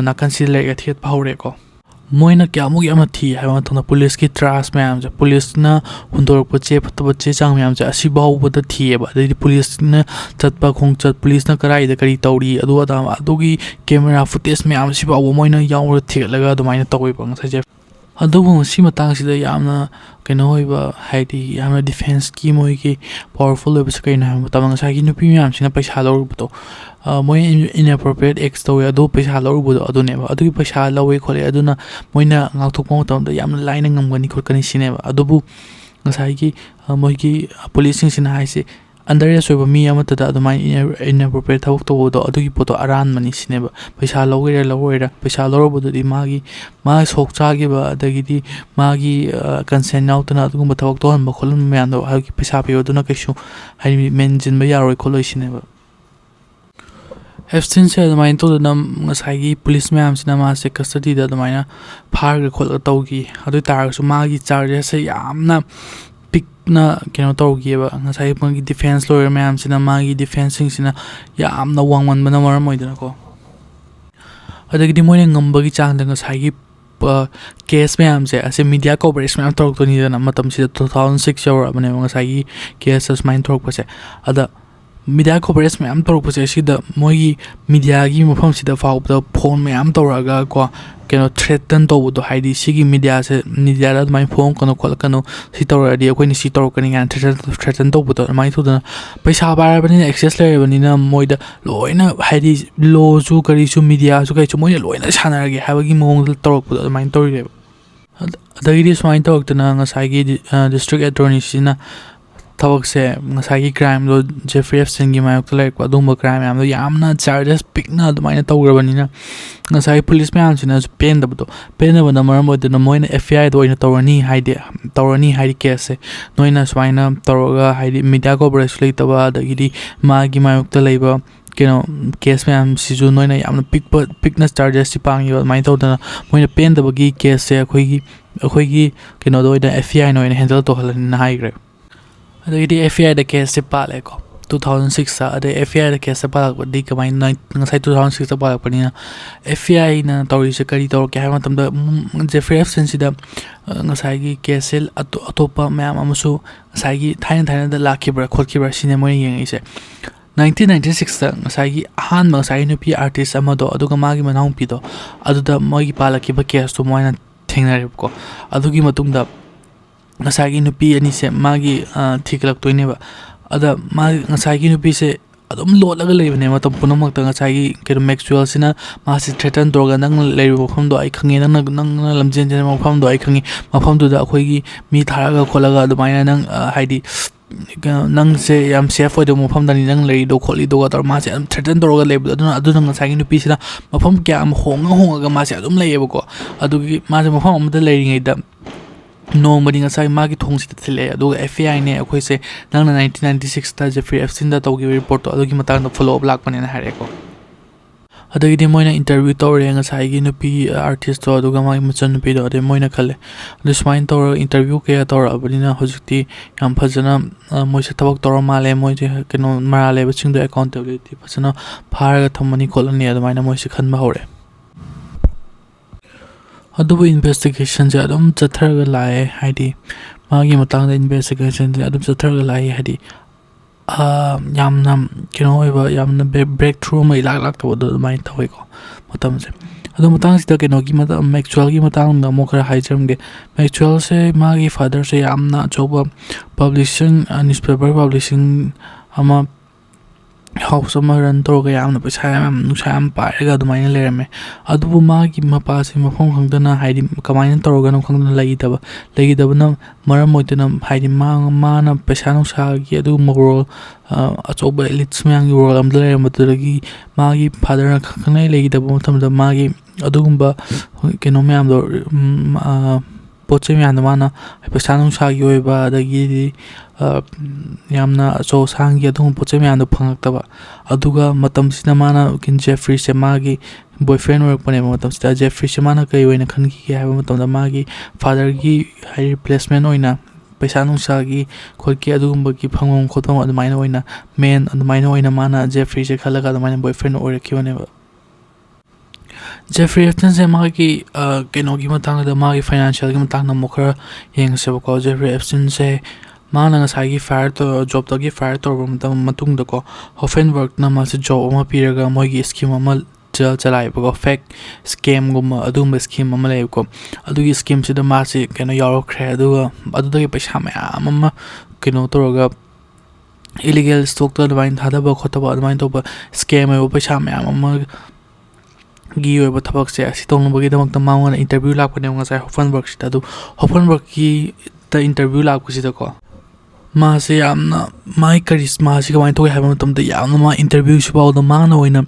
ꯅꯥꯀꯟꯁꯤꯗ ꯂꯩꯔꯒ ꯊꯤꯒꯠꯄ ꯍꯧꯔꯦꯀꯣ moina kyamu yamna thi haiwa thona police ki trust mayam je police na hundorok che phatba che chang mayam je asi bahu da thi ba de police na chatpa khongchat police na karai da kari tauri adu ada adugi camera footage mayam si ba moina yaw thi laga dumaina tawai bang sa je adubu si matang sida yamna keno hoiba haidi yamna defense ki moi ki powerful level sa kaina tamang sa ki nupi mayam sina paisa lor buto moi inappropriate acts to adu paisa lor buto adu ne ba adu paisa lawe khole aduna moina ngakthok pang tam da yamna line ngamgani khorkani sine ba adubu ngasai ki moi ki police sina haise underage oiba mi amata da adumai inappropriate thawk to do adugi poto aran mani sine ba paisa lawera paisa lorobudo di magi ma sok chagi ba adagi di magi consent nautana adugum thawk to han ba kholun myan do hagi paisa pe oduna kaishu hai menjin ba yaroi kholoi sine ba Epstein se adumai to da ngasai gi police mayam sina ma se custody da adumai na phar ga khol tawgi adu tar su magi charges se yamna na keno tawgi ba ngasai pangi defense lawyer mayam sina magi defensing sina yamna wangman bana maram moidana ko adagi di moine ngambagi chang da ngasai gi case mayam se ase media coverage mayam talk to ni da matam si 2006 yaw abane ngasai gi case as mine talk pa se ada media coverage mayam talk pa se sida moigi media gi mafam sida faw da phone mayam tawraga ko keno threaten to do haidi sigi media se media da mai phone kono khol kano si tawra di akoi ni si tawr kani gan threaten to do mai thu da paisa bara bani access le bani na moida loina haidi law ju kari chu media chu kai chu moina loina sanar ge habagi mong tawr do mai tawri le adagi di swain tawk tana ngasai gi district attorney sina thawak se ngasai gi crime lo Jeffrey Epstein gi mayok like adumba crime am lo yamna charges pikna adumai tawra bani na ngasai police mayam sina pen da bana maram boy na moina FBI do ina tawrani haidi case noina swaina tawra haidi media coverage leitaba adagi magi mayok ta leiba keno case mayam siju noina yamna pikna charges si pang yo mai tawdana moina pen da bagi case se akhoi gi keno do ina FBI noina handle to halan na haigre adagi FBI da case se pale ko 2006 sa ade FBI da case pa ba di kamai ngasai 2006 ta pa pa ni na FBI na tawri se kari tawr ke ha matam da Jeffrey Epstein sida ngasai gi case atopa mayam amusu ngasai gi thaina da lakhibra kholkibra sine moi yeng ise 1996 ta ngasai gi ahan ma ngasai nupi artist amado aduga magi manang pi do aduda moi gi palaki ba case to moina thengnarib ko adugi matungda ngasai gi nupi ani se magi thiklak toine ba ada ma ngasai gi nupi se adum lolaga leibane matam punamak ta ngasai gi kero Maxwell sina ma si threaten dorga nang leibo pham do ai khangi nang lamjen jen ma pham do ai khangi ma pham du da khoi gi mi tharaga kholaga adumaina nang haidi nang se yam safe oi do mo pham dani nang lei do kholi do ga tar ma se threaten dorga leibo adu ngasai gi nupi sina ma pham kya am honga ma se adum leibo ko adu gi ma se ma pham am da leiringai da no madi ngasai magi thongsi thile adu FBI ne akhoi se nang 1996 ta Jeffrey Epstein da tawgi report to adugi matang da follow up lak pane na hare ko adagi de moina interview tawre ngasai gi nupi artist to aduga mai machan nupi do de moina khale this mine tawr interview ke tawr abadina hojikti yam phajana moi se tabak tawr male moi je keno marale baching do accountability phajana pharaga thamani kolani adumaina moi se khanba hore adubu investigation ja adum chatharaga lae haidi magi matang da investigation ja adum chatharaga lae haidi yamna kino oiba yamna breakthrough mai lak to do mai thoi ko matam se adu matang sida kino gi mata Maxwell gi matang da mo khara haijam ge Maxwell se magi father se yamna choba publishing newspaper publishing ama house of Maran Torga yamna paisa yam nusam pairaga adumaina lerame adubu magi mapa se mafam khangdana haidi kamaina torga no khangdana lagi daba na maram moitana haidi mana paisa nusa gi adu mogro achoba elites myang role am lerame tudagi magi father na khangnai lagi daba matam da magi adugumba keno myam do poche myam da mana paisa nusa gi oiba adagi yamna so sang gi adung poche myam do phangak aduga matam sina mana kin Jeffrey se magi boyfriend work pane matam sida Jeffrey se mana kai oina khan ki ha matam da magi father gi high replacement oina paisa nusa gi khorki adugumba gi phangom khotom adumaina oina main adumaina oina mana Jeffrey se khalaga adumaina boyfriend oirakibane Jeffrey Epstein se magi kenogi matangda magi financial gi matangda mokra yengsebako Jeffrey Epstein se mana ngasai fire to job tagi fire to matungda ko Hoffenberg na ma se job ama piraga moigi scheme ama chalai bako fake scam guma adumba scheme ama lay ko adugi scheme sida ma se keno yaurokre aduga adudagi paisa mayam ama keno toroga illegal stock to advain thadaba khotaba advain to scam ay paisa mayam ama gi oiba thabak se asi tongbagi damak ta mauna interview lakpane ngasai Hoffenberg sida adu Hoffenberg ki ta interview lakpusida ko मासे यामना माई करिश्मा से कमाई थोड़ी है मतलब यामना मा इंटरव्यू से बाउदा माना ओइना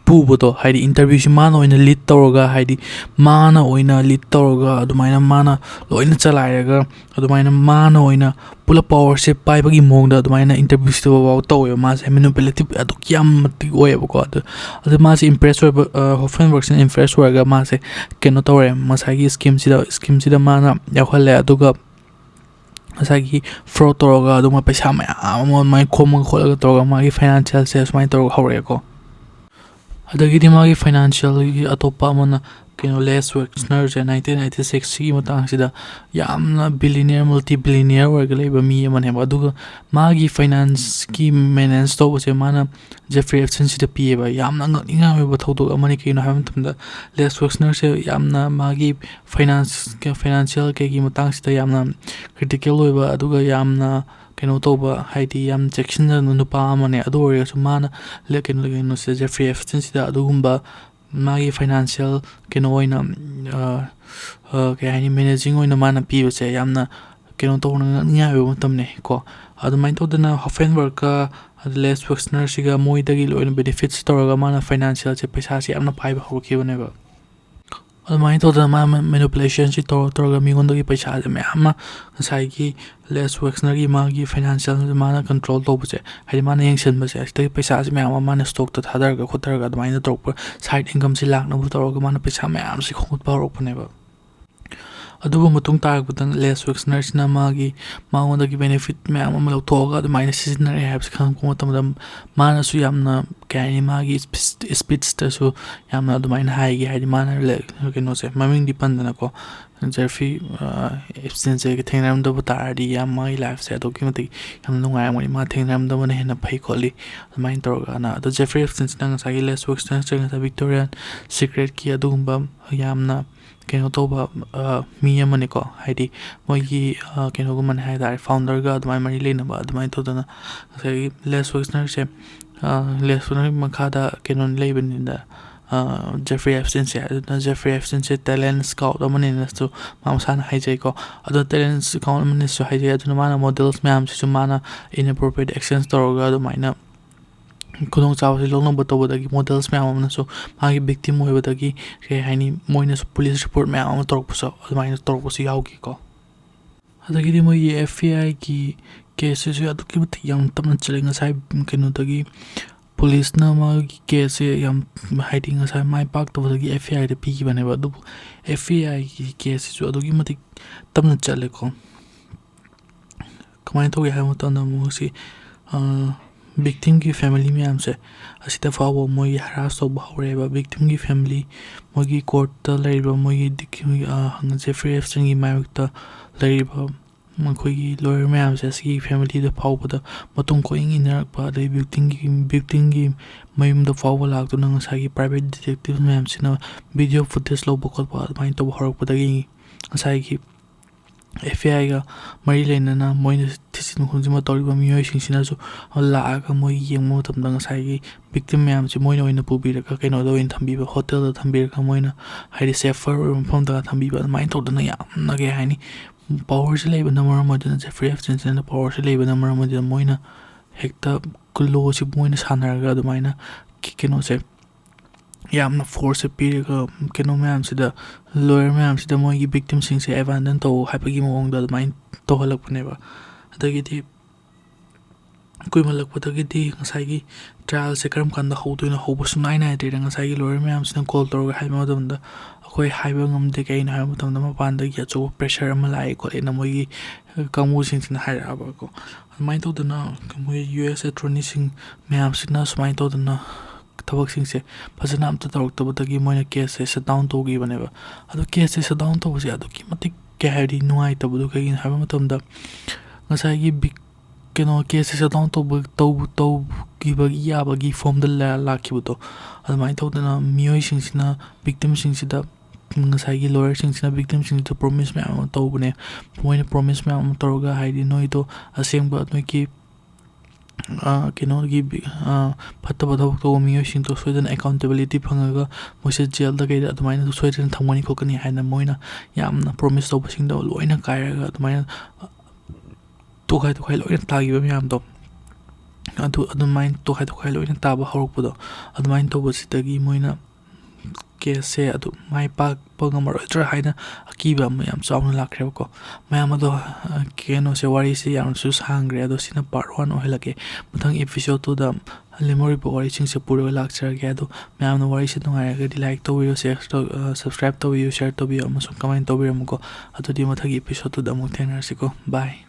पुबोतो हाइडी इंटरव्यू से माना ओइना लीड तौरगा हाइडी माना ओइना लीड तौरगा अदुमाइना माना लोइना चलाइरगा अदुमाइना माना ओइना पुला पावर से पाइबगी मोंगदा अदुमाइना इंटरव्यू से बाउ तौयो मासे मैनिपुलेटिव अदु क्याम मति ओयबको अदु मासे इम्प्रेस ओइब होफेनबर्ग से इम्प्रेस ओइरगा मासे केनो तौरे मासागी स्कीम सिदा माना याखले अदुगा asagi fraud toroga aduma paisa mayam mai khomang kholaga toroga magi financial se asmai toroga hawreko adagi di magi financial gi atopa amana keno Les Wexner je 1996 si matang sida yamna billionaire multi billionaire warga leiba mi amane aduga magi finance ki maintenance to se mana Jeffrey Epstein sida pie ba yamna nginga me thodok amani kino ham tumda Les Wexner se yamna magi financial ke gi matang sida yamna critical oiba aduga yamna keno toba haidi yam section na nupa amane adu ore su mana lekin se Jeffrey Epstein sida adugumba magi financial keno oina ke hani managing oina mana pi se yamna keno to nya yo matamne ko adu main to dana Hoffenberg ka Les Wexner siga moidagi loina benefits toraga mana financial se paisa si amna pai ba hoki bane ba adumai to dana ma manipulation si toraga mingondagi paisa se ama sai ki Les Wexner gi magi financial mana control to buse hai mana yengsen base ai paisa se ama mana stock ta thadar ga khotar ga adumai na tok side income si lakna bu toraga mana paisa am si khot ba rok bane ba adubu mutung tarak butan Les Wexner sina magi maungondagi benefit mayam ama lawthoga adumai na seasonal habs khang ko matam mana su yamna kani magi speedster su yamna adumai na haigi haidi mana le keno se maming dipandana ko Jeffrey Epstein se ke thengram do batari yam mai life se document yam nungai amani ma thengram do mane hena phai kholi adumai toroga na ado Jeffrey Epstein nang sagi Les Wexner se Victorian Secret ki adumba yamna keno toba mi amane ko haidi moigi keno guman haidar founder ga adumai mari lena ba adumai to dana sagi Les Wexner se Les Wexner makada keno leibeninda Jeffrey Epstein se Jeffrey Epstein se talent scout amane na so mamsan haijai ko ado talent scout amane so haijai adu mana models ma'am su mana inappropriate actions toroga adu maina kudong chaw se long number to bodagi models ma'am amna so magi victim hoy bodagi ke haini moina so police report ma'am am torok so adu maina torok so yaugi ko adagi di moi FBI ki cases adu ki mati yang tamna chelenga sai kenu dagi police na magi case yam hiding asai mai pak to bodagi FBI de pi ki bane ba du FBI ki case so adu ki mati tamna chale ko kamai to ya mo to na mo si victim की family में हमसे असिता फाव मोगी हरास तो बहुरेबा victim की family मोगी court ता लैबा मोगी दिखि हंग Jeffrey Epstein की मायकता लैबा मखोगी lawyer में हमसे असकी family दा फाव पता मतुम को इंग इनरक पा दे victim की mayamda फाव लाग तो नंग सागी private detective में हमसे ना video footage लो बकल पा माइन तो हरक पता की सागी FBI ga mari lena na moina thisin khunjima toriba miyoi singsina su laaga moi yengmo tamdang sai victim myam chi moina oina pubira ka keno do in thambi ba hotel da thambira ka moina haidi safer from da thambi ba main to dana ya na ge haini power se leba namara mo dana Jeffrey Epstein na power se leba namara mo dana moina hekta kullo si moina sanaraga da maina keno se yamna force piriga keno myam sida lawyer myam sida moigi victim sing se abandon to haipagi mong da main to halak pune ba adagi di koi malak patagi di ngasai gi trial se karam kan da hotu na hobu sunai na de ngasai gi lawyer myam sina call to ga haima da manda akoi haiba ngam de kai na haima tam da ma pan da gi cho pressure am lai ko na moigi kamu sing sina haira ba ko main to da na moi US attorney sing myam sina smai to da na ꯊꯕꯛꯁꯤꯡꯁꯦ ꯐꯖꯅ ꯑꯝꯇ ꯇꯧꯔꯛꯇꯕꯗꯒꯤ ꯃꯣꯏꯅ ꯀꯦꯁꯁꯦ ꯁꯠ ꯗꯥꯎꯟ ꯇꯧꯈꯤꯕꯅꯦꯕ ꯑꯗꯣ ꯀꯦꯁꯁꯦ ꯁꯠ ꯗꯥꯎꯟ ꯇꯧꯕꯁꯦ ꯑꯗꯨꯛꯀꯤ ꯃꯇꯤꯛ ꯀꯩ ꯍꯥꯏꯔꯗꯤ ꯅꯨꯡꯉꯥꯏꯇꯕꯗꯣ ꯀꯩꯒꯤꯅꯣ ꯍꯥꯏꯕ ꯃꯇꯝꯗ ꯉꯁꯥꯏꯒꯤ ꯀꯦꯁꯁꯦ ꯁꯠ ꯗꯥꯎꯟ ꯇꯧꯈꯤꯕꯒꯤ ꯌꯥꯕꯒꯤ ꯐꯣꯝꯗ ꯂꯥꯛꯈꯤꯕꯗꯣ ꯑꯗꯨꯃꯥꯏꯅ ꯇꯧꯗꯅ ꯃꯤꯑꯣꯏꯁꯤꯡꯁꯤꯅ ꯚꯤꯛꯇꯤꯝꯁꯤꯡꯁꯤꯗ ꯉꯁꯥꯏꯒꯤ ꯂꯣꯌꯔꯁꯤꯡꯁꯤꯅ ꯚꯤꯛꯇꯤꯝꯁꯤꯡꯁꯤꯗ ꯄ꯭ꯔꯣꯃꯤꯁ ꯃꯌꯥꯝ ꯑꯃ ꯇꯧꯕꯅꯦ ꯃꯣꯏꯅ ꯄ꯭ꯔꯣꯃꯤꯁ ꯃꯌꯥꯝ ꯑꯃ ꯇꯧꯔꯒ ꯍꯥꯏꯗꯤ ꯅꯣꯏꯗꯣ ꯑꯁꯦꯡꯕ ꯅꯣꯏꯒꯤ ꯀꯩꯅꯣꯒꯤ ꯐꯠꯇꯕ ꯊꯕꯛ ꯇꯧꯕ ꯃꯤꯑꯣꯏꯁꯤꯡꯗꯣ ꯁꯣꯏꯗꯅ ꯑꯦꯀꯥꯎꯟꯇꯦꯕꯤꯂꯤꯇꯤ ꯐꯪꯉꯒ ꯃꯣꯏꯁꯦ ꯖꯦꯜꯗ ꯀꯩꯗ ꯑꯗꯨꯃꯥꯏꯅ ꯁꯣꯏꯗꯅ ꯊꯝꯒꯅꯤ ꯈꯣꯠꯀꯅꯤ ꯍꯥꯏꯅ ꯃꯣꯏꯅ ꯌꯥꯝꯅ ꯄ꯭ꯔꯣꯃꯤꯁ ꯇꯧꯕꯁꯤꯡꯗꯣ ꯂꯣꯏꯅ ꯀꯥꯏꯔꯒ ꯑꯗꯨꯃꯥꯏꯅ ꯇꯣꯈꯥꯏ ꯂꯣꯏꯅ ꯇꯥꯈꯤꯕ ꯃꯌꯥꯝꯗꯣ ꯑꯗꯨꯃꯥꯏꯅ ꯇꯣꯈꯥꯏ ꯂꯣꯏꯅ ꯇꯥꯕ ꯍꯧꯔꯛꯄꯗꯣ ꯑꯗꯨꯃꯥꯏꯅ ꯇꯧꯕꯁꯤꯗꯒꯤ ꯃꯣꯏꯅ ꯀꯦꯁꯁꯦ ꯑꯗꯨ ꯃꯥꯏ ꯄꯥꯛꯄ ꯉꯝꯃꯔꯣꯏꯗ꯭ꯔꯥ ꯍꯥꯏꯅ ꯑꯀꯤꯕ ꯑꯃ ꯌꯥꯝ ꯆꯥꯎꯅ ꯂꯥꯛꯈ꯭ꯔꯦꯕꯀꯣ ꯃꯌꯥꯝ ꯑꯗꯣ ꯀꯩꯅꯣꯁꯦ ꯋꯥꯔꯤꯁꯦ ꯌꯥꯝꯅꯁꯨ ꯁꯥꯡꯈ꯭ꯔꯦ ꯑꯗꯣ ꯁꯤꯅ ꯄꯥꯔꯠ 1 ꯑꯣꯏꯍꯜꯂꯒꯦ ꯃꯊꯪ ꯑꯦꯄꯤꯁꯣꯗ 2ꯗ ꯂꯦꯝꯍꯧꯔꯤꯕ ꯋꯥꯔꯤꯁꯤꯡꯁꯦ ꯄꯨꯔꯒ ꯂꯥꯛꯆꯔꯒꯦ ꯑꯗꯣ ꯃꯌꯥꯝꯅ ꯋꯥꯔꯤꯁꯦ ꯅꯨꯡꯉꯥꯏꯔꯒꯗꯤ ꯂꯥꯏꯛ ꯇꯧꯕꯤꯌꯨ ꯁꯕꯁꯀ꯭ꯔꯥꯏꯕ ꯇꯧꯕꯤꯌꯨ ꯁꯤꯌꯔ ꯇꯧꯕꯤꯌꯨ ꯑꯃꯁꯨꯡ ꯀꯃꯦꯟ ꯇꯧꯕꯤꯔꯝꯃꯨꯀꯣ ꯑꯗꯨꯗꯤ ꯃꯊꯪꯒꯤ ꯑꯦꯄꯤꯁꯣꯗ 2ꯗ ꯑꯃꯨꯛ ꯊꯦꯡꯅꯔꯁꯤꯀꯣ ꯕꯥꯏ